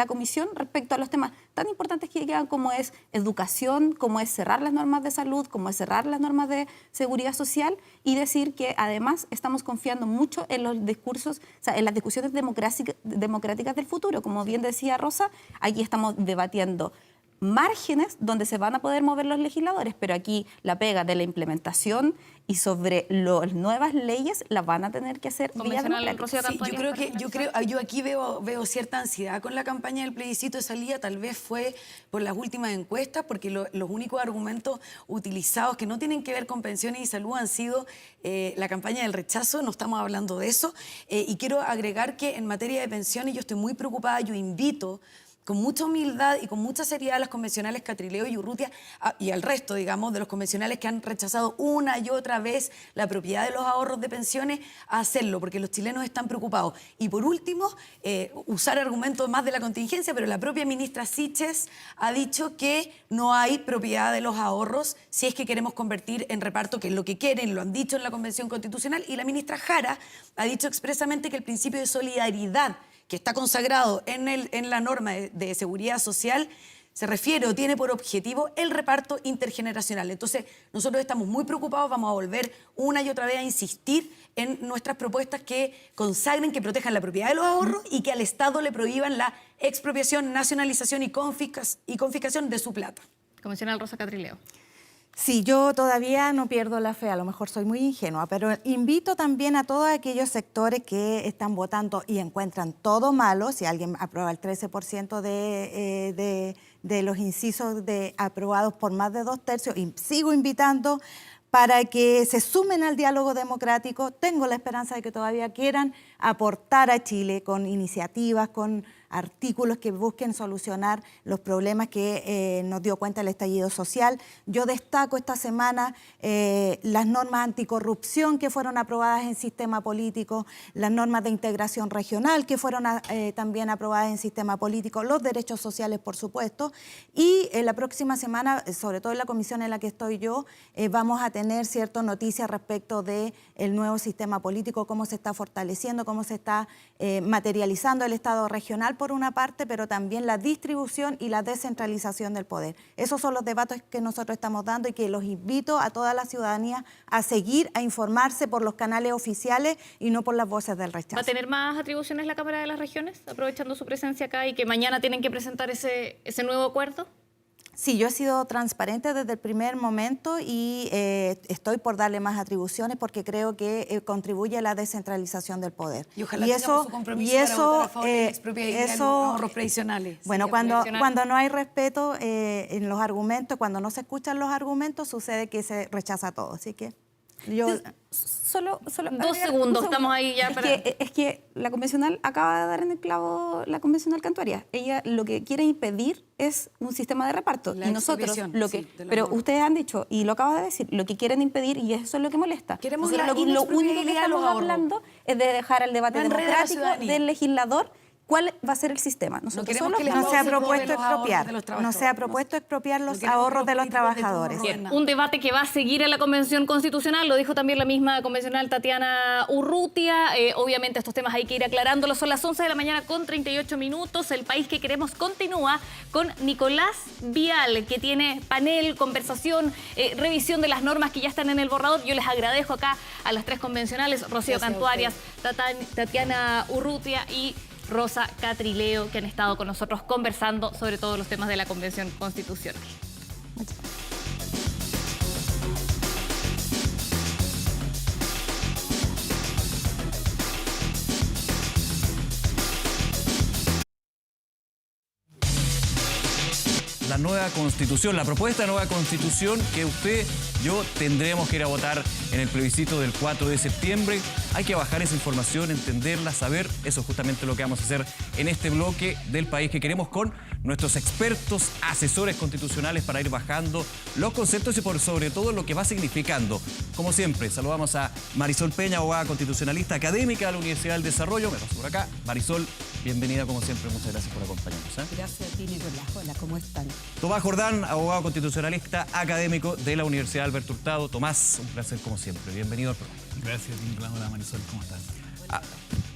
comisión respecto a los temas tan importantes que quedan, como es educación, como es cerrar las normas de salud, como es cerrar las normas de seguridad social, y decir que además estamos confiando mucho en los discursos, o sea, en las discusiones democráticas del futuro. Como bien decía Rosa, aquí estamos debatiendo márgenes donde se van a poder mover los legisladores, pero aquí la pega de la implementación y sobre las nuevas leyes las van a tener que hacer vía democrática. Sí, yo aquí veo cierta ansiedad con la campaña del plebiscito de salida. Tal vez fue por las últimas encuestas, porque los únicos argumentos utilizados que no tienen que ver con pensiones y salud han sido la campaña del rechazo. No estamos hablando de eso. Y quiero agregar que en materia de pensiones yo estoy muy preocupada. Yo invito con mucha humildad y con mucha seriedad a los convencionales Catrileo y Urrutia y al resto, digamos, de los convencionales que han rechazado una y otra vez la propiedad de los ahorros de pensiones, a hacerlo, porque los chilenos están preocupados. Y por último, usar argumentos más de la contingencia, pero la propia ministra Siches ha dicho que no hay propiedad de los ahorros si es que queremos convertir en reparto, que es lo que quieren, lo han dicho en la Convención Constitucional, y la ministra Jara ha dicho expresamente que el principio de solidaridad que está consagrado en la norma de seguridad social, se refiere o tiene por objetivo el reparto intergeneracional. Entonces, nosotros estamos muy preocupados, vamos a volver una y otra vez a insistir en nuestras propuestas que consagren, que protejan la propiedad de los ahorros y que al Estado le prohíban la expropiación, nacionalización y confiscación de su plata. Convencional Rosa Catrileo. Sí, yo todavía no pierdo la fe, a lo mejor soy muy ingenua, pero invito también a todos aquellos sectores que están votando y encuentran todo malo. Si alguien aprueba el 13% de los incisos aprobados por más de 2/3, y sigo invitando para que se sumen al diálogo democrático. Tengo la esperanza de que todavía quieran aportar a Chile con iniciativas, con artículos que busquen solucionar los problemas que nos dio cuenta el estallido social. Yo destaco esta semana las normas anticorrupción que fueron aprobadas en sistema político, las normas de integración regional que fueron también aprobadas en sistema político, los derechos sociales, por supuesto, y la próxima semana, sobre todo en la comisión en la que estoy yo, vamos a tener ciertas noticias respecto del nuevo sistema político, cómo se está fortaleciendo, cómo se está materializando el Estado regional, por una parte, pero también la distribución y la descentralización del poder. Esos son los debates que nosotros estamos dando y que los invito a toda la ciudadanía a seguir, a informarse por los canales oficiales y no por las voces del rechazo. ¿Va a tener más atribuciones la Cámara de las Regiones, aprovechando su presencia acá y que mañana tienen que presentar ese nuevo acuerdo? Sí, yo he sido transparente desde el primer momento y estoy por darle más atribuciones porque creo que contribuye a la descentralización del poder. Y ojalá tengamos su compromiso para votar a favor de la expropiación de los ahorros previsionales. Bueno, cuando no hay respeto en los argumentos, cuando no se escuchan los argumentos, sucede que se rechaza todo. Así que yo... Solo Dos segundos, estamos ahí ya. Es que la convencional acaba de dar en el clavo, la convencional Cantuarias. Ella lo que quiere impedir es un sistema de reparto. La y nosotros, pero ahorros. ustedes han dicho, y lo acaba de decir, lo que quieren impedir, y eso es lo que molesta. Queremos lo único que estamos hablando es de dejar al debate democrático del legislador cuál va a ser el sistema. Nosotros no se ha propuesto expropiar. No se ha propuesto expropiar los ahorros de los trabajadores. Bien, un debate que va a seguir en la Convención Constitucional, lo dijo también la misma convencional Tatiana Urrutia. Obviamente estos temas hay que ir aclarándolos. Son las 11 de la mañana con 38 minutos. El país que queremos continúa con Nicolás Vial, que tiene panel, conversación, revisión de las normas que ya están en el borrador. Yo les agradezco acá a las tres convencionales, Rocío Cantuarias, Tatiana Urrutia y Rosa Catrileo, que han estado con nosotros conversando sobre todos los temas de la Convención Constitucional. Muchas gracias. La nueva constitución, la propuesta de nueva constitución que usted, yo tendremos que ir a votar en el plebiscito del 4 de septiembre. Hay que bajar esa información, entenderla, saber. Eso es justamente lo que vamos a hacer en este bloque del país que queremos con nuestros expertos, asesores constitucionales para ir bajando los conceptos y por sobre todo lo que va significando. Como siempre, saludamos a Marisol Peña, abogada constitucionalista académica de la Universidad del Desarrollo. Me paso por acá. Marisol, bienvenida como siempre. Muchas gracias por acompañarnos. Gracias a ti, Nicolás. Hola, ¿cómo están? Tomás Jordán, abogado constitucionalista académico de la Universidad Alberto Hurtado. Tomás, un placer como siempre. Bienvenido al programa. Gracias, Hola Marisol, ¿cómo estás?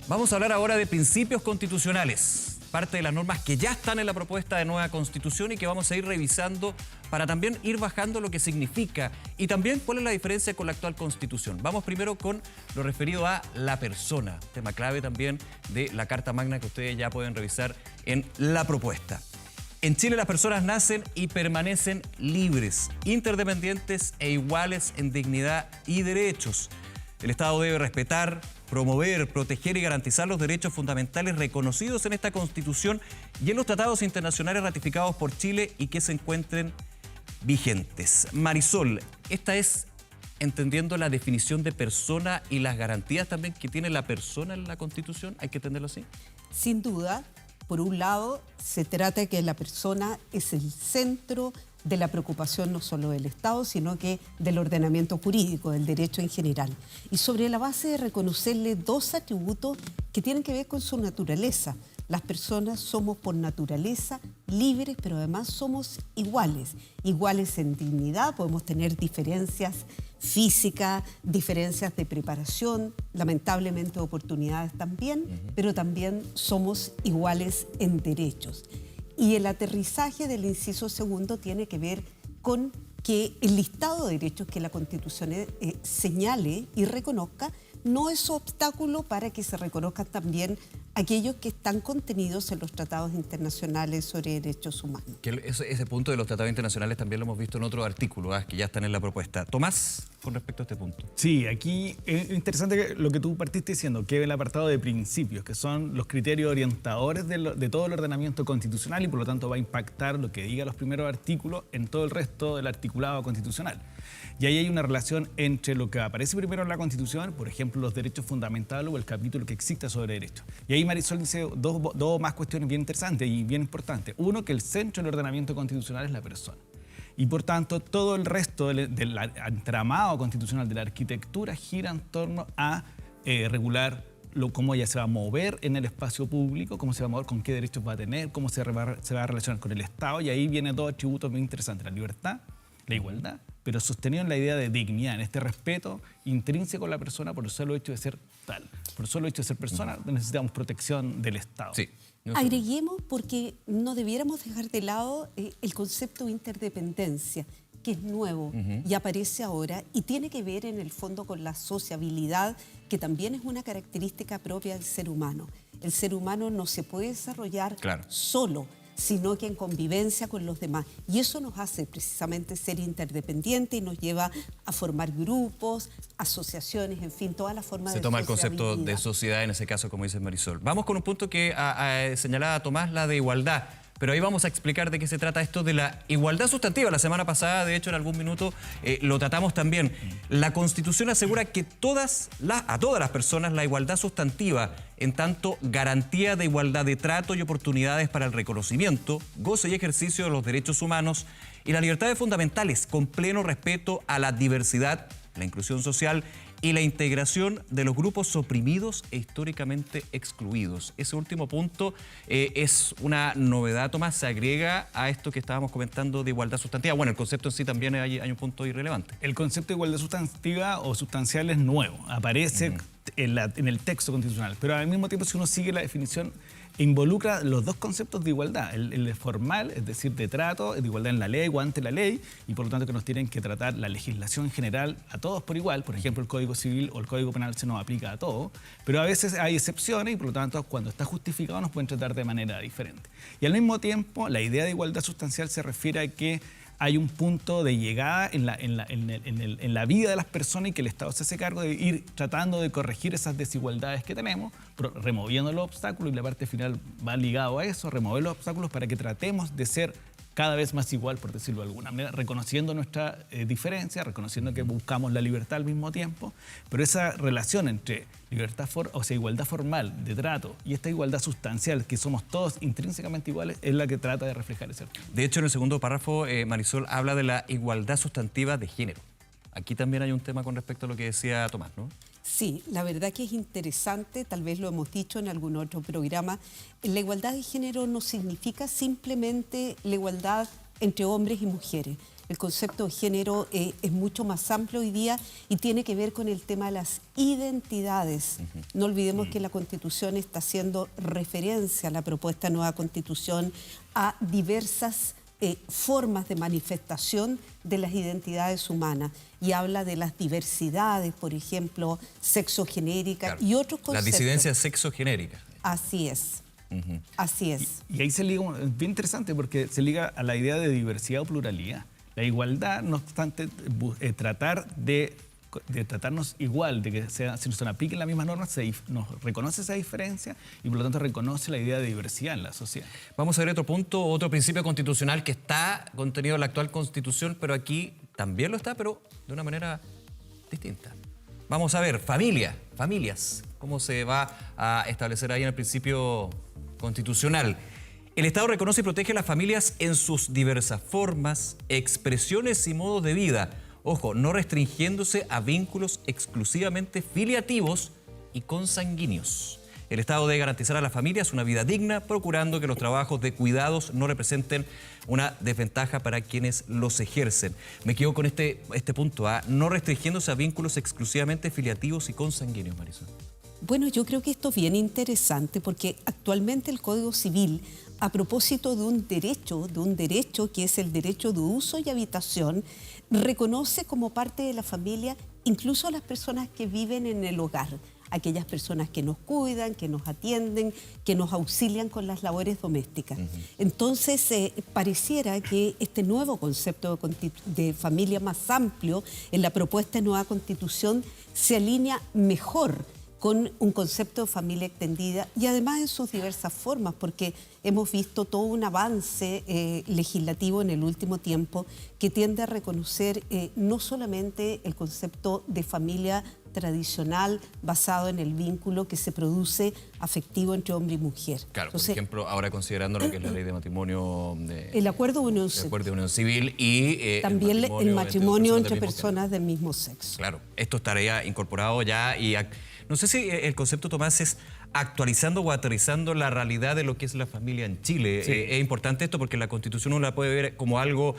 Vamos a hablar ahora de principios constitucionales, parte de las normas que ya están en la propuesta de nueva Constitución y que vamos a ir revisando para también ir bajando lo que significa y también cuál es la diferencia con la actual Constitución. Vamos primero con lo referido a la persona, tema clave también de la Carta Magna que ustedes ya pueden revisar en la propuesta. En Chile las personas nacen y permanecen libres, interdependientes e iguales en dignidad y derechos. El Estado debe respetar, promover, proteger y garantizar los derechos fundamentales reconocidos en esta Constitución y en los tratados internacionales ratificados por Chile y que se encuentren vigentes. Marisol, esta es entendiendo la definición de persona y las garantías también que tiene la persona en la Constitución. ¿Hay que entenderlo así? Sin duda, por un lado, se trata de que la persona es el centro de la preocupación no solo del Estado, sino que del ordenamiento jurídico, del derecho en general. Y sobre la base de reconocerle dos atributos que tienen que ver con su naturaleza. Las personas somos por naturaleza libres, pero además somos iguales. Iguales en dignidad, podemos tener diferencias físicas, diferencias de preparación, lamentablemente oportunidades también, pero también somos iguales en derechos. Y el aterrizaje del inciso segundo tiene que ver con que el listado de derechos que la Constitución señale y reconozca no es obstáculo para que se reconozcan también aquellos que están contenidos en los tratados internacionales sobre derechos humanos. Que ese punto de los tratados internacionales también lo hemos visto en otro artículo que ya están en la propuesta. Tomás, con respecto a este punto. Sí, aquí es interesante lo que tú partiste diciendo, que el apartado de principios, que son los criterios orientadores de todo el ordenamiento constitucional y por lo tanto va a impactar lo que diga los primeros artículos en todo el resto del articulado constitucional. Y ahí hay una relación entre lo que aparece primero en la Constitución, por ejemplo, los derechos fundamentales o el capítulo que exista sobre derechos. Y ahí Marisol dice dos más cuestiones bien interesantes y bien importantes. Uno, que el centro del ordenamiento constitucional es la persona. Y por tanto, todo el resto del entramado constitucional de la arquitectura gira en torno a regular cómo ella se va a mover en el espacio público, cómo se va a mover, con qué derechos va a tener, cómo se va a relacionar con el Estado. Y ahí vienen dos atributos muy interesantes, la libertad, la igualdad, pero sostenido en la idea de dignidad, en este respeto intrínseco a la persona por el solo hecho de ser tal. Por el solo hecho de ser persona necesitamos protección del Estado. Sí. Agreguemos, porque no debiéramos dejar de lado el concepto de interdependencia, que es nuevo y aparece ahora y tiene que ver en el fondo con la sociabilidad, que también es una característica propia del ser humano. El ser humano no se puede desarrollar solo, sino que en convivencia con los demás. Y eso nos hace precisamente ser interdependientes y nos lleva a formar grupos, asociaciones, en fin, toda la forma de Se toma el concepto de sociedad en ese caso, como dice Marisol. Vamos con un punto que señalaba Tomás, la de igualdad. Pero ahí vamos a explicar de qué se trata esto de la igualdad sustantiva. La semana pasada, de hecho, en algún minuto lo tratamos también. La Constitución asegura que a todas las personas la igualdad sustantiva, en tanto garantía de igualdad de trato y oportunidades para el reconocimiento, goce y ejercicio de los derechos humanos y las libertades fundamentales, con pleno respeto a la diversidad, la inclusión social y la integración de los grupos oprimidos e históricamente excluidos. Ese último punto es una novedad, Tomás, se agrega a esto que estábamos comentando de igualdad sustantiva. Bueno, el concepto en sí también hay un punto irrelevante. El concepto de igualdad sustantiva o sustancial es nuevo, aparece en el texto constitucional, pero al mismo tiempo, si uno sigue la definición, involucra los dos conceptos de igualdad, el formal, es decir, de trato, de igualdad en la ley o ante la ley, y por lo tanto que nos tienen que tratar la legislación general a todos por igual. Por ejemplo, el Código Civil o el Código Penal se nos aplica a todos, pero a veces hay excepciones y por lo tanto cuando está justificado nos pueden tratar de manera diferente. Y al mismo tiempo, la idea de igualdad sustancial se refiere a que hay un punto de llegada en la vida de las personas y que el Estado se hace cargo de ir tratando de corregir esas desigualdades que tenemos, removiendo los obstáculos, y la parte final va ligado a eso, remover los obstáculos para que tratemos de ser cada vez más igual, por decirlo de alguna manera, reconociendo nuestra diferencia, reconociendo que buscamos la libertad al mismo tiempo, pero esa relación entre igualdad formal de trato y esta igualdad sustancial, que somos todos intrínsecamente iguales, es la que trata de reflejar ese punto. De hecho, en el segundo párrafo, Marisol habla de la igualdad sustantiva de género. Aquí también hay un tema con respecto a lo que decía Tomás, ¿no? Sí, la verdad que es interesante, tal vez lo hemos dicho en algún otro programa, la igualdad de género no significa simplemente la igualdad entre hombres y mujeres. El concepto de género es mucho más amplio hoy día y tiene que ver con el tema de las identidades. No olvidemos que la Constitución está haciendo referencia a la propuesta de nueva Constitución a diversas formas de manifestación de las identidades humanas y habla de las diversidades, por ejemplo, sexogenérica y otros conceptos. La disidencia sexogenérica. Así es. Así es. Y ahí se liga, es bien interesante porque se liga a la idea de diversidad o pluralidad. La igualdad, no obstante, tratar de tratarnos igual, de que se nos apliquen las mismas normas, nos reconoce esa diferencia y por lo tanto reconoce la idea de diversidad en la sociedad. Vamos a ver otro punto, otro principio constitucional que está contenido en la actual Constitución, pero aquí también lo está, pero de una manera distinta. Vamos a ver, familias, cómo se va a establecer ahí en el principio constitucional. El Estado reconoce y protege a las familias en sus diversas formas, expresiones y modos de vida. Ojo, no restringiéndose a vínculos exclusivamente filiativos y consanguíneos. El Estado debe garantizar a las familias una vida digna, procurando que los trabajos de cuidados no representen una desventaja para quienes los ejercen. Me quedo con este punto, no restringiéndose a vínculos exclusivamente filiativos y consanguíneos, Marisol. Bueno, yo creo que esto es bien interesante porque actualmente el Código Civil, a propósito de un derecho que es el derecho de uso y habitación, reconoce como parte de la familia incluso a las personas que viven en el hogar, aquellas personas que nos cuidan, que nos atienden, que nos auxilian con las labores domésticas. Entonces, pareciera que este nuevo concepto de familia más amplio en la propuesta de nueva Constitución se alinea mejor con un concepto de familia extendida y además en sus diversas formas, porque hemos visto todo un avance legislativo en el último tiempo que tiende a reconocer no solamente el concepto de familia tradicional basado en el vínculo que se produce afectivo entre hombre y mujer. Claro, Entonces, por ejemplo, ahora considerando lo que es la ley de matrimonio... el acuerdo de unión civil y... también el matrimonio entre del mismo personas del mismo sexo. Claro, esto estaría incorporado ya y... No sé si el concepto, Tomás, es actualizando o aterrizando la realidad de lo que es la familia en Chile. Sí. Es importante esto porque la Constitución uno la puede ver como algo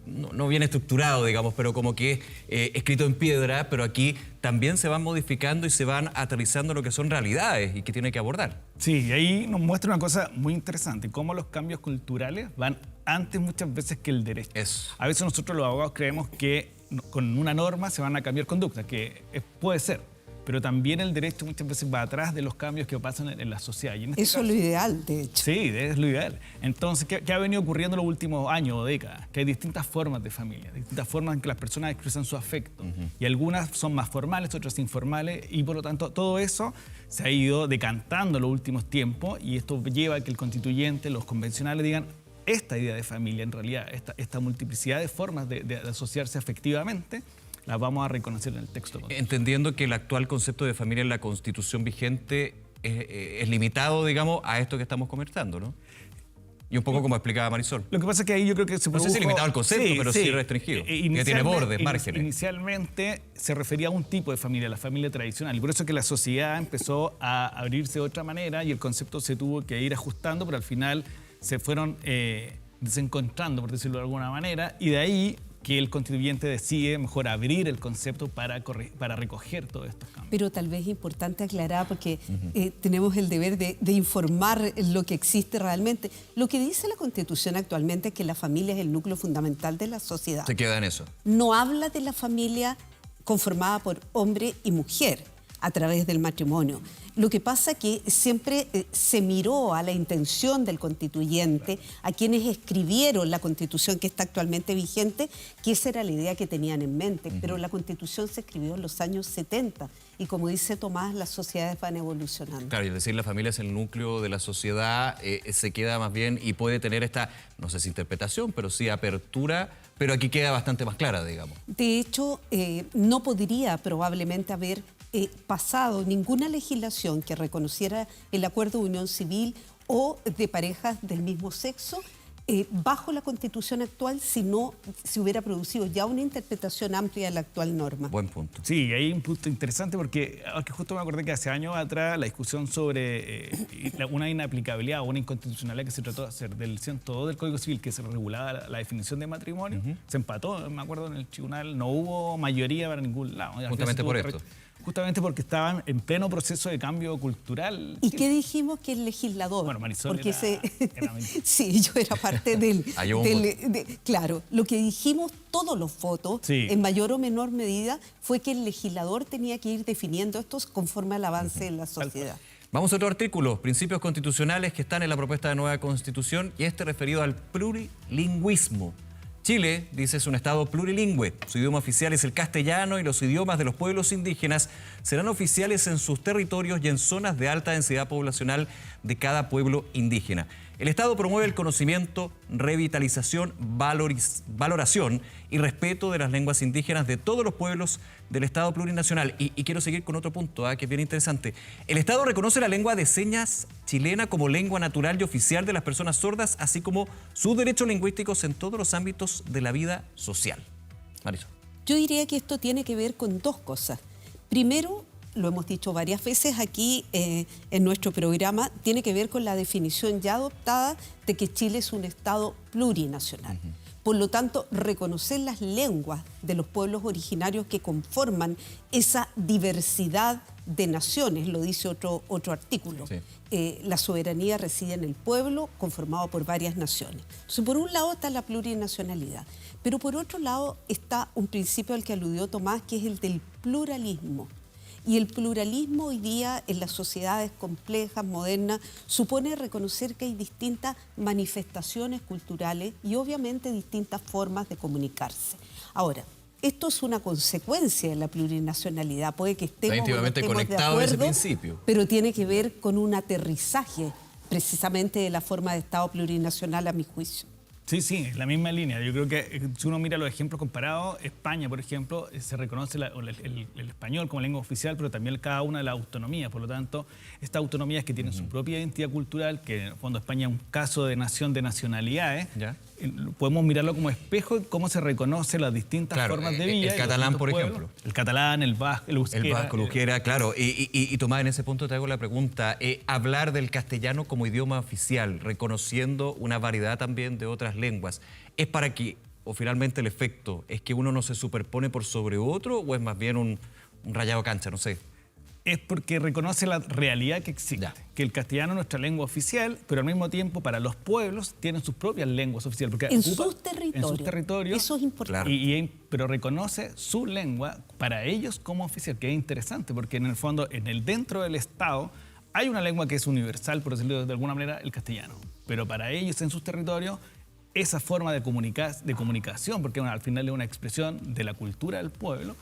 no bien estructurado, digamos, pero como que escrito en piedra, pero aquí también se van modificando y se van aterrizando lo que son realidades y que tiene que abordar. Sí, y ahí nos muestra una cosa muy interesante, cómo los cambios culturales van antes muchas veces que el derecho. A veces nosotros los abogados creemos que con una norma se van a cambiar conductas, que puede ser. Pero también el derecho muchas veces va atrás de los cambios que pasan en la sociedad. Y en este Eso es lo ideal, de hecho. Sí, es lo ideal. Entonces, ¿qué ha venido ocurriendo en los últimos años o décadas? Que hay distintas formas de familia, distintas formas en que las personas expresan su afecto. Y algunas son más formales, otras informales, y por lo tanto todo eso se ha ido decantando en los últimos tiempos y esto lleva a que el constituyente, los convencionales digan esta idea de familia, en realidad, esta multiplicidad de formas de asociarse afectivamente, las vamos a reconocer en el texto. Entendiendo que el actual concepto de familia en la Constitución vigente es limitado, digamos, a esto que estamos conversando, ¿no? Y un poco como explicaba Marisol. Lo que pasa es que ahí yo creo que se produjo... No sé si limitado al concepto, pero sí restringido. Que tiene bordes, márgenes. Inicialmente se refería a un tipo de familia, la familia tradicional. Y por eso es que la sociedad empezó a abrirse de otra manera y el concepto se tuvo que ir ajustando, pero al final se fueron desencontrando, por decirlo de alguna manera, y de ahí que el constituyente decide mejor abrir el concepto para recoger todos estos cambios. Pero tal vez es importante aclarar porque tenemos el deber de informar lo que existe realmente. Lo que dice la Constitución actualmente es que la familia es el núcleo fundamental de la sociedad. Se queda en eso. No habla de la familia conformada por hombre y mujer a través del matrimonio. Lo que pasa es que siempre se miró a la intención del constituyente, a quienes escribieron la Constitución que está actualmente vigente, que esa era la idea que tenían en mente. Pero la Constitución se escribió en los años 70 y como dice Tomás, las sociedades van evolucionando. Claro, y es decir, la familia es el núcleo de la sociedad, se queda más bien y puede tener esta, no sé si interpretación, pero sí apertura, pero aquí queda bastante más clara, digamos. De hecho, no podría probablemente haber pasado ninguna legislación que reconociera el acuerdo de unión civil o de parejas del mismo sexo bajo la Constitución actual si no se hubiera producido ya una interpretación amplia de la actual norma. Buen punto. Sí, y hay un punto interesante porque justo me acordé que hace años atrás la discusión sobre una inaplicabilidad o una inconstitucionalidad que se trató de hacer del 102 del Código Civil, que se regulaba la definición de matrimonio, se empató, me acuerdo, en el tribunal, no hubo mayoría para ningún lado. Justamente por esto. Justamente porque estaban en pleno proceso de cambio cultural. ¿Y qué dijimos? Que el legislador... Bueno, Marisol porque era sí, yo era parte del... claro, lo que dijimos todos los votos, sí, en mayor o menor medida, fue que el legislador tenía que ir definiendo estos conforme al avance de la sociedad. Vamos a otro artículo, principios constitucionales que están en la propuesta de nueva Constitución, y este referido al plurilingüismo. Chile, dice, es un estado plurilingüe. Su idioma oficial es el castellano y los idiomas de los pueblos indígenas serán oficiales en sus territorios y en zonas de alta densidad poblacional de cada pueblo indígena. El Estado promueve el conocimiento, revitalización, valoración y respeto de las lenguas indígenas de todos los pueblos del Estado plurinacional. Y quiero seguir con otro punto, que es bien interesante. El Estado reconoce la lengua de señas chilena como lengua natural y oficial de las personas sordas, así como sus derechos lingüísticos en todos los ámbitos de la vida social. Marisol. Yo diría que esto tiene que ver con dos cosas. Primero, lo hemos dicho varias veces aquí en nuestro programa, tiene que ver con la definición ya adoptada de que Chile es un Estado plurinacional. Por lo tanto, reconocer las lenguas de los pueblos originarios que conforman esa diversidad de naciones, lo dice otro artículo. Sí. La soberanía reside en el pueblo, conformado por varias naciones. Entonces, por un lado está la plurinacionalidad, pero por otro lado está un principio al que aludió Tomás, que es el del pluralismo. Y el pluralismo hoy día en las sociedades complejas, modernas, supone reconocer que hay distintas manifestaciones culturales y obviamente distintas formas de comunicarse. Ahora, esto es una consecuencia de la plurinacionalidad. Puede que estemos, íntimamente conectado a ese principio, pero tiene que ver con un aterrizaje precisamente de la forma de Estado plurinacional, a mi juicio. Sí, sí, es la misma línea. Yo creo que si uno mira los ejemplos comparados, España, por ejemplo, se reconoce el español como lengua oficial, pero también cada una de las autonomías. Por lo tanto, estas autonomías que tienen su propia identidad cultural, que en el fondo España es un caso de nación de nacionalidades, podemos mirarlo como espejo de cómo se reconoce las distintas formas de vida. El catalán, por ejemplo. El catalán, el vasco, el euskera. El vasco, el euskera, claro. Y Tomás, en ese punto te hago la pregunta. Hablar del castellano como idioma oficial, reconociendo una variedad también de otras lenguas, ¿es para que, o finalmente el efecto, es que uno no se superpone por sobre otro, o es más bien un rayado cancha, no sé? Es porque reconoce la realidad que existe, que el castellano es nuestra lengua oficial, pero al mismo tiempo para los pueblos tienen sus propias lenguas oficiales. Porque en sus territorios. Eso es importante. Pero reconoce su lengua para ellos como oficial, que es interesante, porque en el fondo, dentro del Estado, hay una lengua que es universal, por decirlo de alguna manera, el castellano. Pero para ellos, en sus territorios, esa forma de comunicación, porque al final es una expresión de la cultura del pueblo,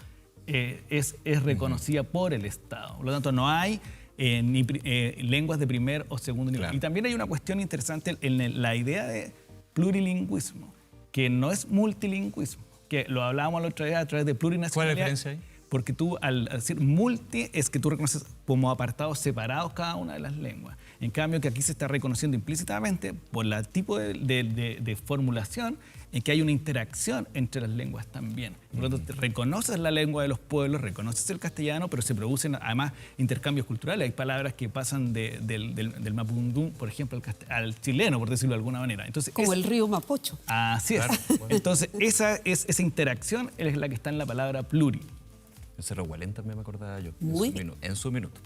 es reconocida por el Estado. Por lo tanto, no hay lenguas de primer o segundo nivel. Claro. Y también hay una cuestión interesante en la idea de plurilingüismo, que no es multilingüismo, que lo hablábamos la otra vez a través de plurinacionalidad. ¿Cuál es la diferencia ahí? Porque tú, al decir multi, es que tú reconoces como apartados separados cada una de las lenguas. En cambio, que aquí se está reconociendo implícitamente por el tipo de formulación en que hay una interacción entre las lenguas también. Por lo tanto, reconoces la lengua de los pueblos, reconoces el castellano, pero se producen además intercambios culturales. Hay palabras que pasan del mapudungún, por ejemplo, al chileno, por decirlo de alguna manera. Entonces, como el río Mapocho. Así es. Claro. Entonces, esa interacción es la que está en la palabra pluri. Cerro Hualén también me acordaba yo, Muy en su minuto.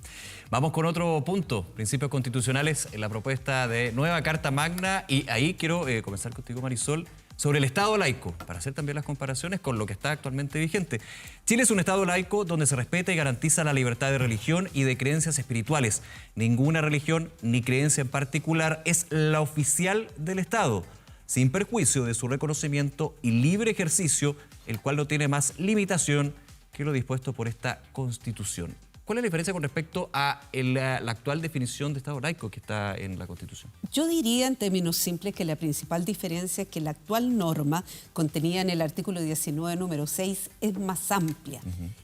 Vamos con otro punto, principios constitucionales en la propuesta de nueva Carta Magna, y ahí quiero comenzar contigo, Marisol, sobre el Estado laico, para hacer también las comparaciones con lo que está actualmente vigente. Chile es un Estado laico donde se respeta y garantiza la libertad de religión y de creencias espirituales. Ninguna religión ni creencia en particular es la oficial del Estado, sin perjuicio de su reconocimiento y libre ejercicio, el cual no tiene más limitación que lo dispuesto por esta Constitución. ¿Cuál es la diferencia con respecto a la actual definición de Estado laico que está en la Constitución? Yo diría en términos simples que la principal diferencia es que la actual norma contenida en el artículo 19, número 6, es más amplia.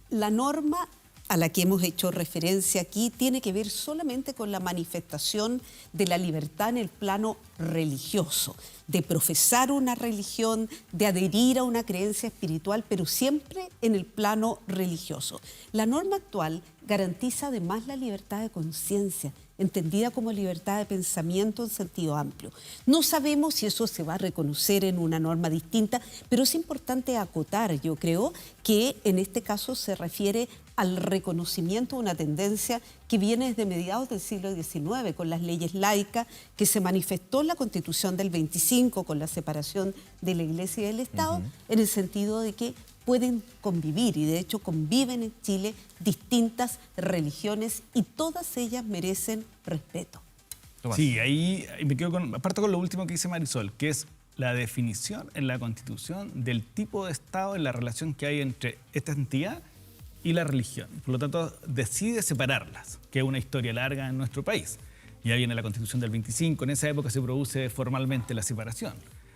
La norma a la que hemos hecho referencia aquí tiene que ver solamente con la manifestación de la libertad en el plano religioso, de profesar una religión, de adherir a una creencia espiritual, pero siempre en el plano religioso. La norma actual garantiza además la libertad de conciencia, entendida como libertad de pensamiento en sentido amplio. No sabemos si eso se va a reconocer en una norma distinta, pero es importante acotar, yo creo, que en este caso se refiere al reconocimiento de una tendencia que viene desde mediados del siglo XIX, con las leyes laicas, que se manifestó en la Constitución del 25, con la separación de la Iglesia y del Estado, en el sentido de que pueden convivir, y de hecho conviven en Chile distintas religiones y todas ellas merecen respeto. Tomás. Sí, ahí me quedo aparte con lo último que dice Marisol, que es la definición en la Constitución del tipo de Estado en la relación que hay entre esta entidad y la religión. Por lo tanto, decide separarlas, que es una historia larga en nuestro país. Ya viene la Constitución del 25, en esa época se produce formalmente la separación.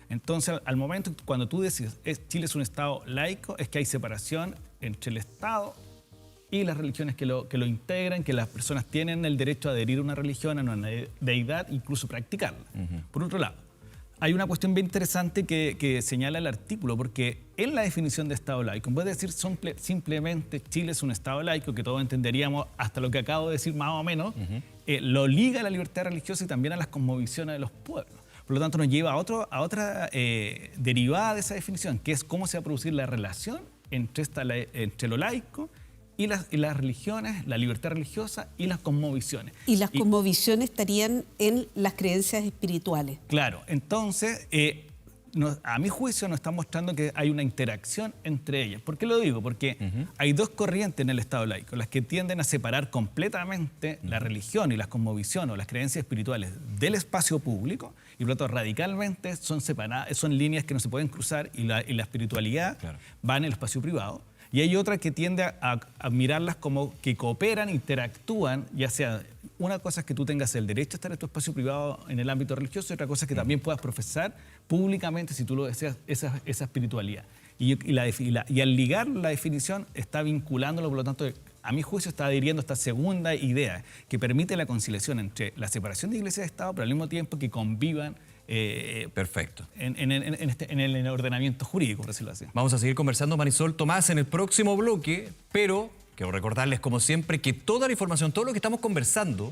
Entonces, al momento cuando tú decides Chile es un Estado laico, es que hay separación entre el Estado y las religiones que lo integran, que las personas tienen el derecho a adherir a una religión, a una deidad, incluso practicarla. Por otro lado, hay una cuestión bien interesante que señala el artículo, porque en la definición de Estado laico, en vez de decir simplemente Chile es un Estado laico, que todos entenderíamos hasta lo que acabo de decir más o menos, lo liga a la libertad religiosa y también a las cosmovisiones de los pueblos. Por lo tanto, nos lleva a otra derivada de esa definición, que es cómo se va a producir la relación entre lo laico y las religiones, la libertad religiosa y las cosmovisiones. Y las cosmovisiones estarían en las creencias espirituales. Claro, entonces, a mi juicio nos está mostrando que hay una interacción entre ellas. ¿Por qué lo digo? Porque hay dos corrientes en el Estado laico, las que tienden a separar completamente la religión y las cosmovisiones o las creencias espirituales del espacio público, y por lo tanto radicalmente son separadas, son líneas que no se pueden cruzar, y la espiritualidad va en el espacio privado. Y hay otra que tiende a mirarlas como que cooperan, interactúan, ya sea, una cosa es que tú tengas el derecho a estar en tu espacio privado en el ámbito religioso, y otra cosa es que también puedas profesar públicamente, si tú lo deseas, esa espiritualidad. Y al ligar la definición está vinculándolo, por lo tanto, a mi juicio está adhiriendo a esta segunda idea, que permite la conciliación entre la separación de Iglesia y Estado, pero al mismo tiempo que convivan perfecto. en el ordenamiento jurídico, por decirlo así. Vamos a seguir conversando, Marisol, Tomás, en el próximo bloque, pero quiero recordarles, como siempre, que toda la información, todo lo que estamos conversando,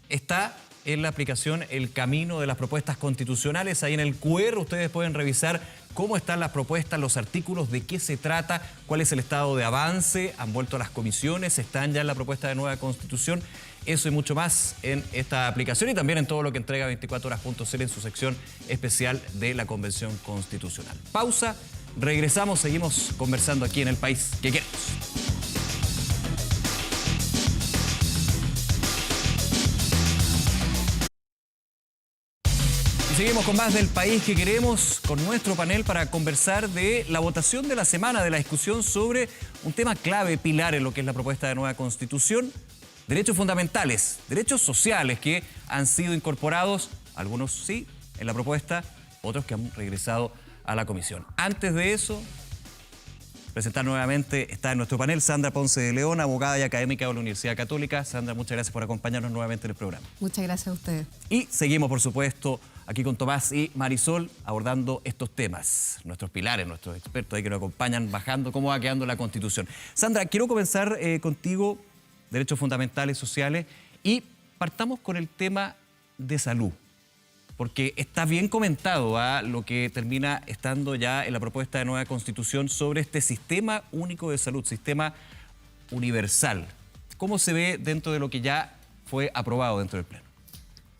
está en la aplicación El Camino de las Propuestas Constitucionales. Ahí en el QR ustedes pueden revisar cómo están las propuestas, los artículos, de qué se trata, cuál es el estado de avance, han vuelto a las comisiones, están ya en la propuesta de nueva Constitución. Eso y mucho más en esta aplicación y también en todo lo que entrega 24horas.cl en su sección especial de la Convención Constitucional. Pausa, regresamos, seguimos conversando aquí en El País que Queremos. Seguimos con más del País que Queremos, con nuestro panel para conversar de la votación de la semana, de la discusión sobre un tema clave, pilar en lo que es la propuesta de nueva Constitución. Derechos fundamentales, derechos sociales que han sido incorporados, algunos sí, en la propuesta, otros que han regresado a la comisión. Antes de eso, presentar nuevamente, está en nuestro panel Sandra Ponce de León, abogada y académica de la Universidad Católica. Sandra, muchas gracias por acompañarnos nuevamente en el programa. Muchas gracias a ustedes. Y seguimos, por supuesto, aquí con Tomás y Marisol abordando estos temas, nuestros pilares, nuestros expertos ahí que nos acompañan, bajando cómo va quedando la Constitución. Sandra, quiero comenzar contigo, derechos fundamentales sociales, y partamos con el tema de salud, porque está bien comentado lo que termina estando ya en la propuesta de nueva Constitución sobre este sistema único de salud, sistema universal. ¿Cómo se ve dentro de lo que ya fue aprobado dentro del Pleno?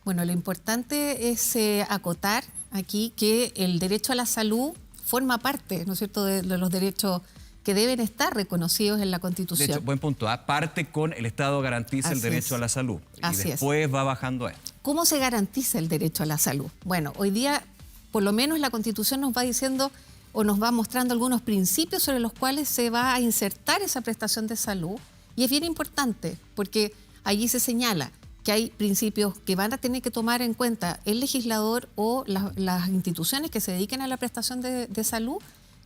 Bueno, lo importante es acotar aquí que el derecho a la salud forma parte, ¿no es cierto?, de los derechos que deben estar reconocidos en la Constitución. De hecho, buen punto. Parte con el Estado garantiza el derecho a la salud. Así y después va bajando a esto. ¿Cómo se garantiza el derecho a la salud? Bueno, hoy día, por lo menos la Constitución nos va diciendo o nos va mostrando algunos principios sobre los cuales se va a insertar esa prestación de salud. Y es bien importante, porque allí se señala que hay principios que van a tener que tomar en cuenta el legislador o las instituciones que se dediquen a la prestación de salud,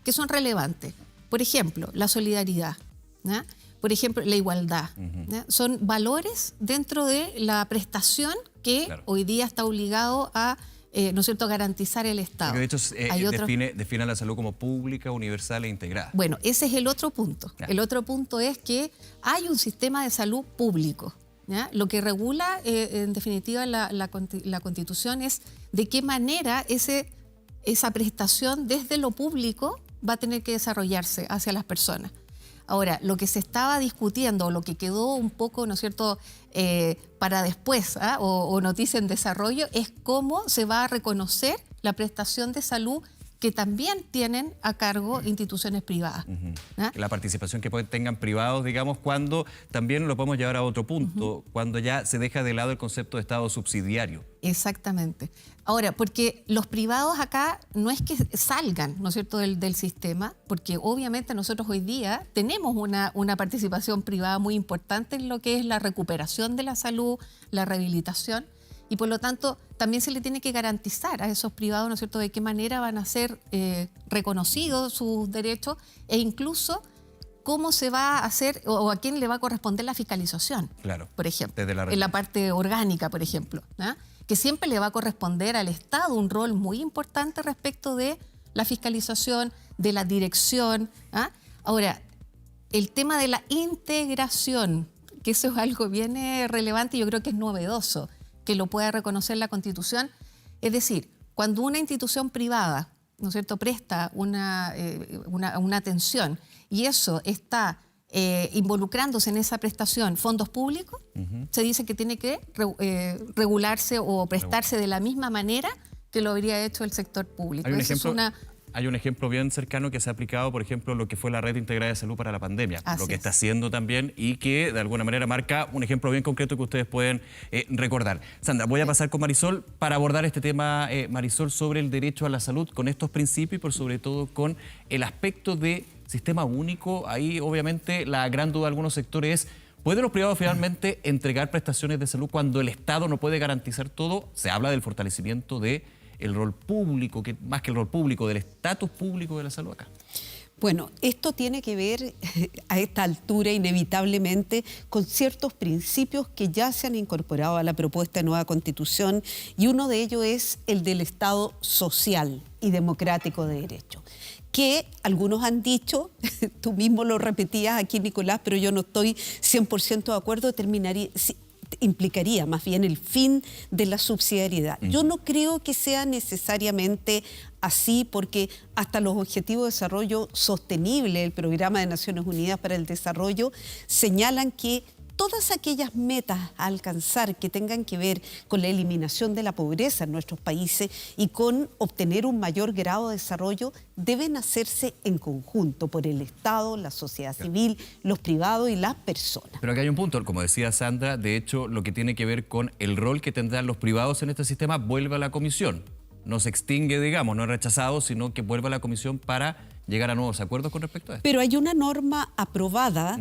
que son relevantes. Por ejemplo, la solidaridad, ¿no? por ejemplo, la igualdad. ¿Ya? Son valores dentro de la prestación que hoy día está obligado a, ¿no es cierto?, garantizar el Estado. Porque de hecho define la salud como pública, universal e integrada. Bueno, ese es el otro punto. El otro punto es que hay un sistema de salud público. ¿Ya? Lo que regula, en definitiva, la Constitución es de qué manera esa prestación desde lo público va a tener que desarrollarse hacia las personas. Ahora, lo que se estaba discutiendo, lo que quedó un poco, ¿no es cierto?, para después, o noticia en desarrollo, es cómo se va a reconocer la prestación de salud que también tienen a cargo instituciones privadas. La participación que tengan privados, digamos, cuando también lo podemos llevar a otro punto, cuando ya se deja de lado el concepto de Estado subsidiario. Exactamente. Ahora, porque los privados acá no es que salgan, ¿no es cierto?, del sistema, porque obviamente nosotros hoy día tenemos una participación privada muy importante en lo que es la recuperación de la salud, la rehabilitación, y por lo tanto también se le tiene que garantizar a esos privados, ¿no es cierto?, de qué manera van a ser reconocidos sus derechos e incluso cómo se va a hacer o a quién le va a corresponder la fiscalización, por ejemplo, en la parte orgánica, por ejemplo, ¿no? Que siempre le va a corresponder al Estado un rol muy importante respecto de la fiscalización, de la dirección. Ahora, el tema de la integración, que eso es algo bien relevante y yo creo que es novedoso, que lo pueda reconocer la Constitución. Es decir, cuando una institución privada, ¿no es cierto?, presta una atención y eso está involucrándose en esa prestación fondos públicos, se dice que tiene que regularse o prestarse de la misma manera que lo habría hecho el sector público. Hay un ejemplo bien cercano que se ha aplicado, por ejemplo, lo que fue la Red Integrada de Salud para la pandemia, lo que está haciendo también y que de alguna manera marca un ejemplo bien concreto que ustedes pueden recordar. Sandra, voy a pasar con Marisol para abordar este tema, Marisol, sobre el derecho a la salud con estos principios y por sobre todo con el aspecto de sistema único. Ahí obviamente la gran duda de algunos sectores es: ¿pueden los privados finalmente entregar prestaciones de salud cuando el Estado no puede garantizar todo? Se habla del fortalecimiento de el rol público, que más que el rol público, del estatus público de la salud acá. Bueno, esto tiene que ver a esta altura inevitablemente con ciertos principios que ya se han incorporado a la propuesta de nueva Constitución y uno de ellos es el del Estado social y democrático de derecho, que algunos han dicho, tú mismo lo repetías aquí, Nicolás, pero yo no estoy 100% de acuerdo, implicaría más bien el fin de la subsidiariedad. Yo no creo que sea necesariamente así, porque hasta los Objetivos de Desarrollo Sostenible, el Programa de Naciones Unidas para el Desarrollo, señalan que todas aquellas metas a alcanzar que tengan que ver con la eliminación de la pobreza en nuestros países y con obtener un mayor grado de desarrollo deben hacerse en conjunto por el Estado, la sociedad civil, los privados y las personas. Pero acá hay un punto, como decía Sandra, de hecho lo que tiene que ver con el rol que tendrán los privados en este sistema vuelve a la Comisión. No se extingue, digamos, no es rechazado, sino que vuelve a la Comisión para llegar a nuevos acuerdos con respecto a esto. Pero hay una norma aprobada,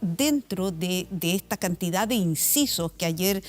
dentro de esta cantidad de incisos que ayer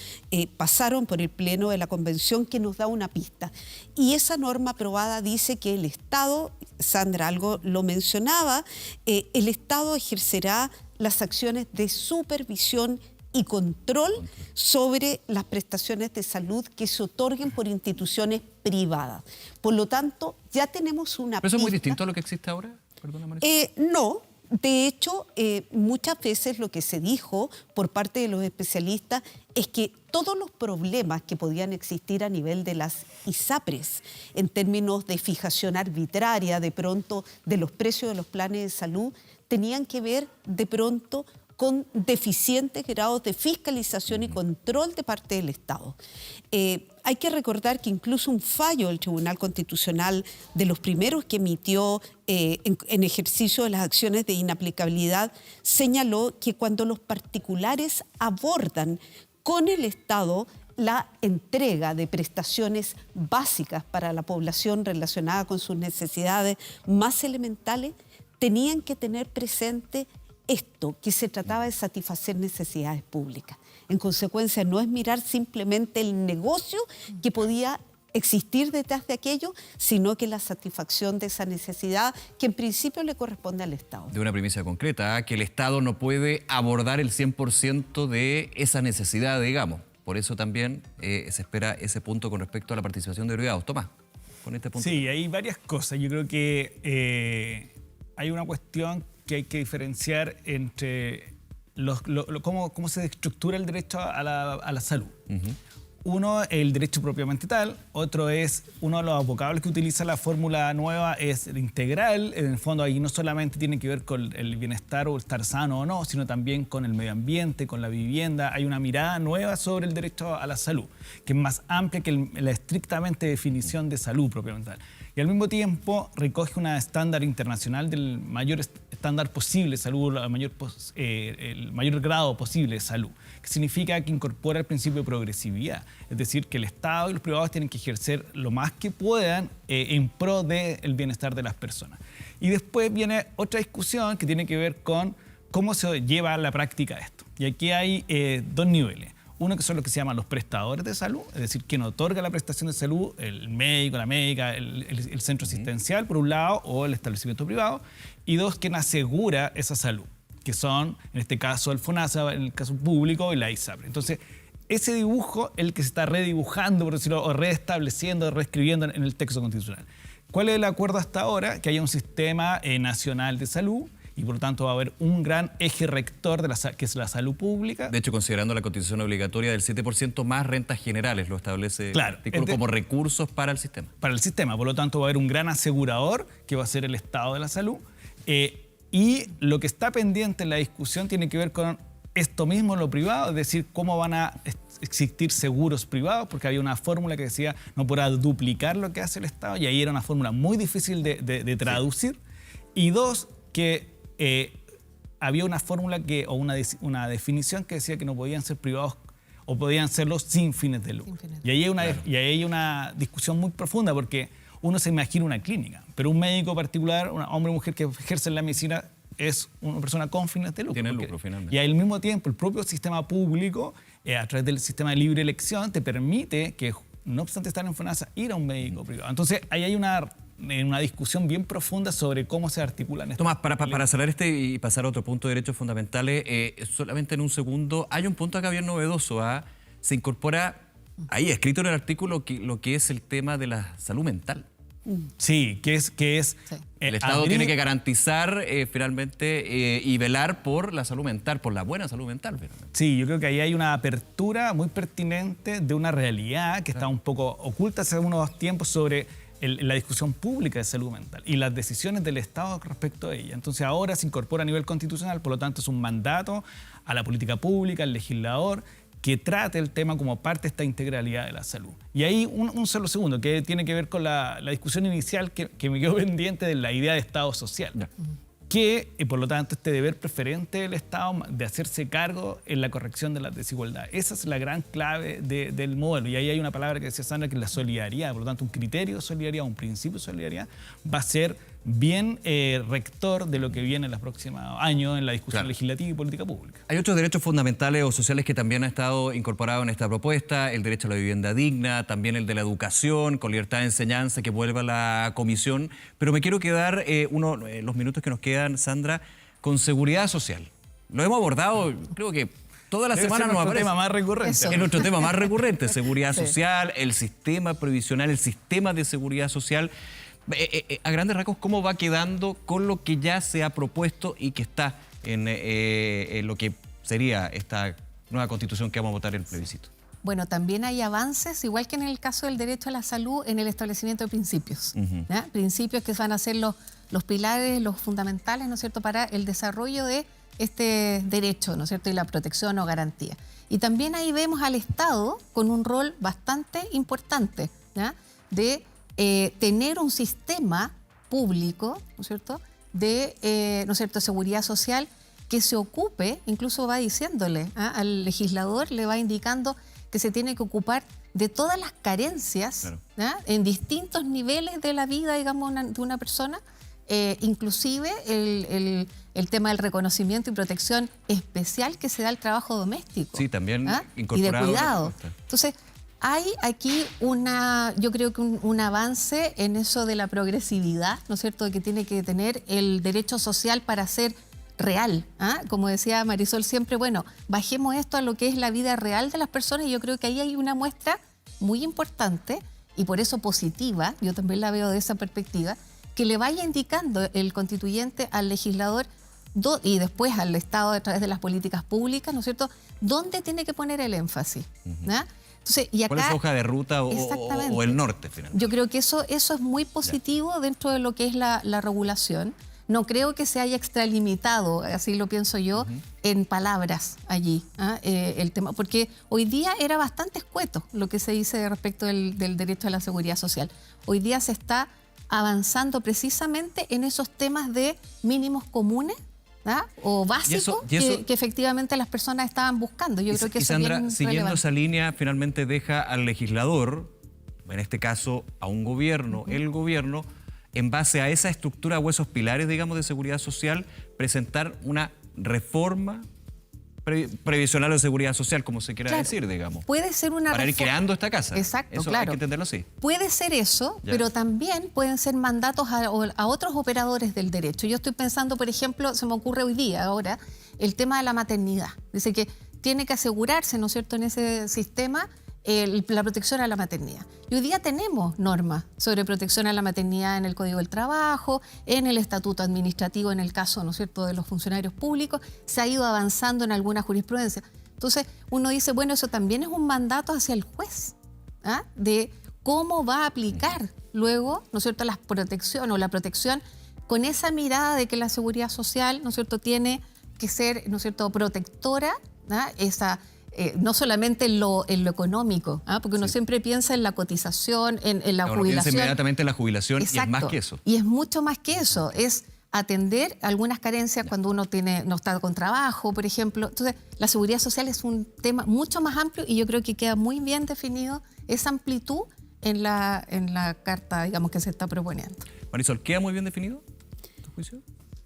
pasaron por el Pleno de la Convención que nos da una pista. Y esa norma aprobada dice que el Estado, Sandra algo lo mencionaba, el Estado ejercerá las acciones de supervisión y control sobre las prestaciones de salud que se otorguen por instituciones privadas. Por lo tanto, ya tenemos una ¿Pero eso es muy distinto a lo que existe ahora? Perdona, Marisol. No. De hecho, muchas veces lo que se dijo por parte de los especialistas es que todos los problemas que podían existir a nivel de las ISAPRES, en términos de fijación arbitraria, de pronto, de los precios de los planes de salud, tenían que ver de pronto con deficientes grados de fiscalización y control de parte del Estado. Hay que recordar que incluso un fallo del Tribunal Constitucional, de los primeros que emitió en ejercicio de las acciones de inaplicabilidad, señaló que cuando los particulares abordan con el Estado la entrega de prestaciones básicas para la población relacionada con sus necesidades más elementales, tenían que tener presente esto, que se trataba de satisfacer necesidades públicas. En consecuencia, no es mirar simplemente el negocio que podía existir detrás de aquello, sino que la satisfacción de esa necesidad que en principio le corresponde al Estado. De una premisa concreta, que el Estado no puede abordar el 100% de esa necesidad, digamos. Por eso también se espera ese punto con respecto a la participación de privados. Tomás, con este punto. Sí, hay varias cosas. Yo creo que hay una cuestión que hay que diferenciar entre cómo se estructura el derecho a la salud. Uno, el derecho propiamente tal. Otro es, uno de los abogables que utiliza la fórmula nueva es el integral. En el fondo ahí no solamente tiene que ver con el bienestar o estar sano o no, sino también con el medio ambiente, con la vivienda. Hay una mirada nueva sobre el derecho a la salud, que es más amplia que la estrictamente definición de salud propiamente tal. Y al mismo tiempo recoge una estándar internacional del mayor estándar posible de salud, el mayor grado posible de salud, que significa que incorpora el principio de progresividad. Es decir, que el Estado y los privados tienen que ejercer lo más que puedan en pro del bienestar de las personas. Y después viene otra discusión que tiene que ver con cómo se lleva a la práctica esto. Y aquí hay dos niveles. Uno que son los que se llaman los prestadores de salud, es decir, quien otorga la prestación de salud, el médico, la médica, el centro asistencial, por un lado, o el establecimiento privado. Y dos, quien asegura esa salud, que son, en este caso, el FONASA, en el caso público, y la ISAPRE. Entonces, ese dibujo es el que se está redibujando, por decirlo, o reestableciendo, reescribiendo en el texto constitucional. ¿Cuál es el acuerdo hasta ahora? Que haya un sistema nacional de salud, y por lo tanto va a haber un gran eje rector que es la salud pública. De hecho, considerando la cotización obligatoria del 7% más rentas generales, lo establece el artículo como recursos para el sistema. Para el sistema, por lo tanto va a haber un gran asegurador que va a ser el Estado de la salud. Y lo que está pendiente en la discusión tiene que ver con esto mismo en lo privado, es decir, cómo van a existir seguros privados, porque había una fórmula que decía no podrá duplicar lo que hace el Estado, y ahí era una fórmula muy difícil de traducir. Sí. Y dos, que había una fórmula o una definición que decía que no podían ser privados o podían serlo sin fines de lucro. Y ahí hay una discusión muy profunda, porque uno se imagina una clínica, pero un médico particular, un hombre o mujer que ejerce en la medicina, es una persona con fines de lucro. Tiene lucro, finalmente. Y al mismo tiempo, el propio sistema público, a través del sistema de libre elección, te permite que, no obstante estar en FONASA, ir a un médico privado. Entonces, ahí hay una discusión bien profunda sobre cómo se articulan estos. Tomás, para cerrar y pasar a otro punto de derechos fundamentales, solamente en un segundo, hay un punto acá bien novedoso. Se incorpora ahí, escrito en el artículo, lo que es el tema de la salud mental. Sí, que es Sí. El Estado tiene que garantizar finalmente y velar por la salud mental, por la buena salud mental. Finalmente. Sí, yo creo que ahí hay una apertura muy pertinente de una realidad que está un poco oculta hace unos tiempos sobre la discusión pública de salud mental y las decisiones del Estado respecto a ella. Entonces ahora se incorpora a nivel constitucional, por lo tanto es un mandato a la política pública, al legislador, que trate el tema como parte de esta integralidad de la salud. Y ahí un solo segundo, que tiene que ver con la discusión inicial que me quedó pendiente de la idea de Estado social. Ya. Que, por lo tanto, este deber preferente del Estado de hacerse cargo en la corrección de las desigualdades. Esa es la gran clave del modelo. Y ahí hay una palabra que decía Sandra, que es la solidaridad. Por lo tanto, un criterio de solidaridad, un principio de solidaridad, va a ser bien rector de lo que viene en los próximos años en la discusión legislativa y política pública. Hay otros derechos fundamentales o sociales que también han estado incorporados en esta propuesta, el derecho a la vivienda digna, también el de la educación, con libertad de enseñanza, que vuelva a la comisión. Pero me quiero quedar los minutos que nos quedan, Sandra, con seguridad social. Lo hemos abordado, creo que toda la semana nos aparece. Es nuestro tema más recurrente. Es nuestro tema más recurrente, seguridad social, el sistema previsional, el sistema de seguridad social. A grandes rasgos, ¿cómo va quedando con lo que ya se ha propuesto y que está en lo que sería esta nueva constitución que vamos a votar en el plebiscito? Bueno, también hay avances, igual que en el caso del derecho a la salud, en el establecimiento de principios. ¿Ya? Principios que van a ser los pilares, los fundamentales, ¿no es cierto?, para el desarrollo de este derecho, ¿no es cierto?, y la protección o garantía. Y también ahí vemos al Estado con un rol bastante importante, ¿ya?, de tener un sistema público, ¿no es cierto?, de ¿no es cierto?, seguridad social que se ocupe, incluso va diciéndole al legislador, le va indicando que se tiene que ocupar de todas las carencias en distintos niveles de la vida, digamos, de una persona, inclusive el tema del reconocimiento y protección especial que se da al trabajo doméstico. Sí, también y de incorporado. cuidado. Entonces, Hay aquí yo creo que un avance en eso de la progresividad, ¿no es cierto?, que tiene que tener el derecho social para ser real. Como decía Marisol siempre, bueno, bajemos esto a lo que es la vida real de las personas y yo creo que ahí hay una muestra muy importante y por eso positiva, yo también la veo de esa perspectiva, que le vaya indicando el constituyente al legislador y después al Estado a través de las políticas públicas, ¿no es cierto?, dónde tiene que poner el énfasis. Entonces, y acá, ¿cuál es la hoja de ruta o el norte, finalmente? Yo creo que eso es muy positivo dentro de lo que es la regulación. No creo que se haya extralimitado, así lo pienso yo, en palabras allí, el tema, porque hoy día era bastante escueto lo que se dice respecto del derecho a la seguridad social. Hoy día se está avanzando precisamente en esos temas de mínimos comunes o básicos que efectivamente las personas estaban buscando. Yo creo que eso Sandra, es bien siguiendo relevante. esa línea, finalmente deja al legislador, en este caso a un gobierno, el gobierno, en base a esa estructura o esos pilares, digamos, de seguridad social, presentar una reforma previsional o seguridad social, como se quiera decir, digamos. Puede ser una para ir creando esta casa. Exacto, eso claro. hay que entenderlo así. Puede ser eso, pero también pueden ser mandatos a otros operadores del derecho. Yo estoy pensando, por ejemplo, se me ocurre hoy día, ahora, el tema de la maternidad. Dice que tiene que asegurarse, ¿no es cierto?, en ese sistema la protección a la maternidad. Y hoy día tenemos normas sobre protección a la maternidad en el Código del Trabajo, en el Estatuto Administrativo, en el caso, ¿no es cierto?, de los funcionarios públicos. Se ha ido avanzando en alguna jurisprudencia. Entonces, uno dice, bueno, eso también es un mandato hacia el juez, de cómo va a aplicar luego, ¿no es cierto?, la protección con esa mirada de que la seguridad social, ¿no es cierto?, tiene que ser, ¿no es cierto?, protectora, no solamente en lo económico, porque uno siempre piensa en la cotización, en la jubilación. Piensa inmediatamente en la jubilación. Exacto. Y es más que eso. Y es mucho más que eso, es atender algunas carencias cuando uno no está con trabajo, por ejemplo. Entonces, la seguridad social es un tema mucho más amplio y yo creo que queda muy bien definido esa amplitud en la carta, digamos, que se está proponiendo. Marisol, ¿queda muy bien definido tu juicio?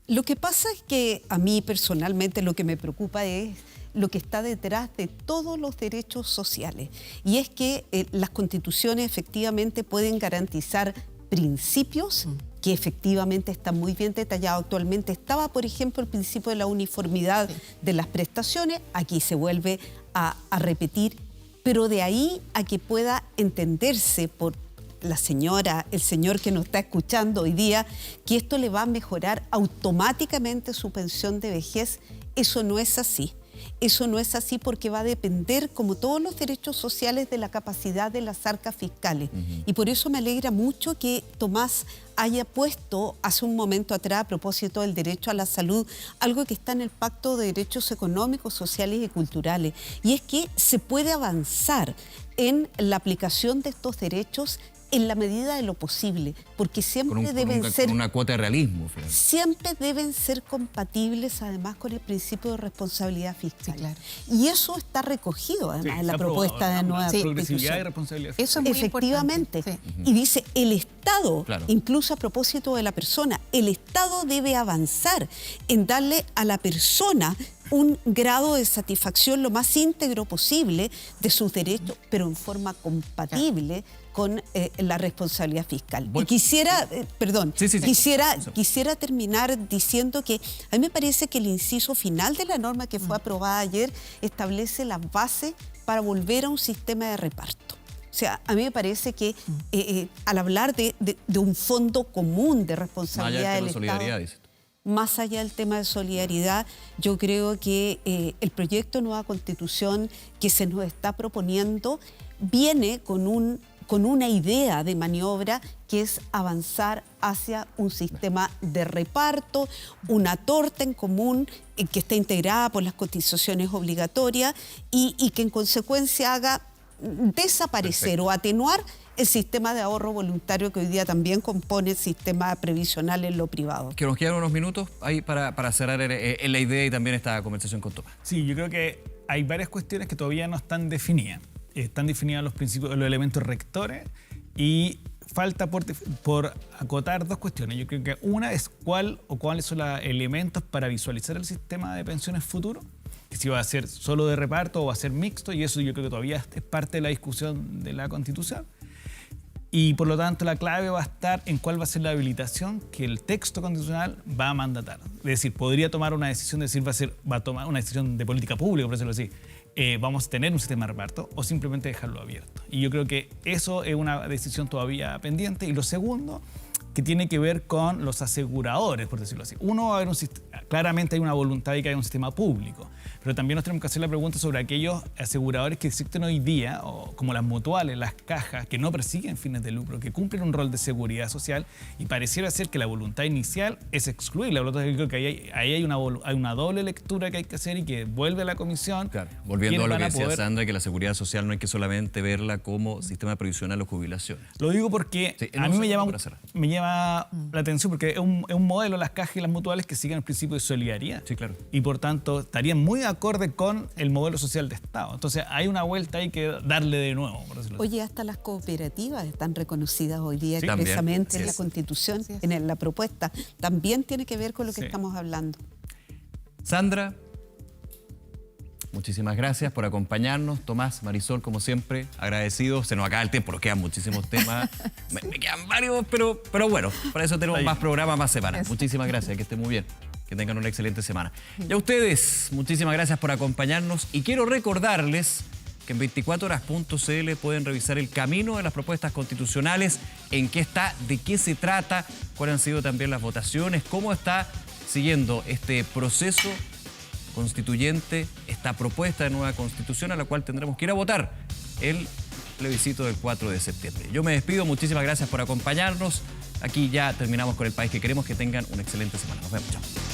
Lo que pasa es que a mí personalmente lo que me preocupa es lo que está detrás de todos los derechos sociales. Y es que las constituciones efectivamente pueden garantizar principios que efectivamente están muy bien detallados actualmente. Estaba, por ejemplo, el principio de la uniformidad de las prestaciones, aquí se vuelve a repetir, pero de ahí a que pueda entenderse por la señora, el señor que nos está escuchando hoy día, que esto le va a mejorar automáticamente su pensión de vejez, eso no es así. Eso no es así porque va a depender, como todos los derechos sociales, de la capacidad de las arcas fiscales. Y por eso me alegra mucho que Tomás haya puesto hace un momento atrás, a propósito del derecho a la salud, algo que está en el Pacto de Derechos Económicos, Sociales y Culturales. Y es que se puede avanzar en la aplicación de estos derechos en la medida de lo posible, porque siempre deben ser... Con una cuota de realismo. Siempre deben ser compatibles, además, con el principio de responsabilidad fiscal. Sí, claro. Y eso está recogido, además, en la propuesta de nueva progresividad y constitución. responsabilidad fiscal. Eso es muy Efectivamente. importante. Y dice, el Estado, incluso a propósito de la persona, el Estado debe avanzar en darle a la persona un grado de satisfacción lo más íntegro posible de sus derechos, pero en forma compatible con la responsabilidad fiscal. Y quisiera, quisiera terminar diciendo que a mí me parece que el inciso final de la norma que fue aprobada ayer establece las bases para volver a un sistema de reparto. O sea, a mí me parece que al hablar de un fondo común de responsabilidad del Estado, más allá del tema de solidaridad, yo creo que el proyecto de nueva Constitución que se nos está proponiendo viene con una idea de maniobra que es avanzar hacia un sistema de reparto, una torta en común que esté integrada por las cotizaciones obligatorias y que en consecuencia haga desaparecer o atenuar el sistema de ahorro voluntario que hoy día también compone el sistema previsional en lo privado. Que nos quedan unos minutos ahí para cerrar la idea y también esta conversación con Tomás. Sí, yo creo que hay varias cuestiones que todavía no están definidas. Están definidos los principios, los elementos rectores y falta por acotar dos cuestiones. Yo creo que una es cuáles son los elementos para visualizar el sistema de pensiones futuro. que si va a ser solo de reparto o va a ser mixto, y eso yo creo que todavía es parte de la discusión de la Constitución. Y por lo tanto la clave va a estar en cuál va a ser la habilitación que el texto constitucional va a mandatar. Es decir, podría tomar una decisión de decir, va a tomar una decisión de política pública, por decirlo así. Vamos a tener un sistema de reparto o simplemente dejarlo abierto. Y yo creo que eso es una decisión todavía pendiente. Y lo segundo, que tiene que ver con los aseguradores, por decirlo así. Uno, va a haber claramente hay una voluntad de que haya un sistema público, pero también nos tenemos que hacer la pregunta sobre aquellos aseguradores que existen hoy día, o como las mutuales, las cajas, que no persiguen fines de lucro, que cumplen un rol de seguridad social, y pareciera ser que la voluntad inicial es excluirla. Por lo tanto, yo creo que ahí hay una doble lectura que hay que hacer y que vuelve a la comisión. Claro, volviendo a lo que decía Sandra, que la seguridad social no hay que solamente verla como sistema previsional o jubilación. Lo digo porque Sí, a mí me llama la atención, porque es un modelo, las cajas y las mutuales, que siguen el principio de solidaridad. Sí, claro. Y por tanto estarían muy acorde con el modelo social de Estado. Entonces hay una vuelta ahí que darle de nuevo, por decirlo así. Oye, hasta las cooperativas están reconocidas hoy día Sí, expresamente también. en la Sí. Constitución, Sí, sí. en la propuesta. También tiene que ver con lo que Sí. estamos hablando. Sandra, muchísimas gracias por acompañarnos. Tomás, Marisol, como siempre, agradecidos. Se nos acaba el tiempo, nos quedan muchísimos temas. Me quedan varios, pero bueno, para eso tenemos más programas, más semanas. Muchísimas gracias, que estén muy bien. Que tengan una excelente semana. Y a ustedes, muchísimas gracias por acompañarnos. Y quiero recordarles que en 24horas.cl pueden revisar el camino de las propuestas constitucionales, en qué está, de qué se trata, cuáles han sido también las votaciones, cómo está siguiendo este proceso constituyente, esta propuesta de nueva constitución a la cual tendremos que ir a votar el plebiscito del 4 de septiembre. Yo me despido, muchísimas gracias por acompañarnos. Aquí ya terminamos con El País que Queremos. Que tengan una excelente semana. Nos vemos, chao.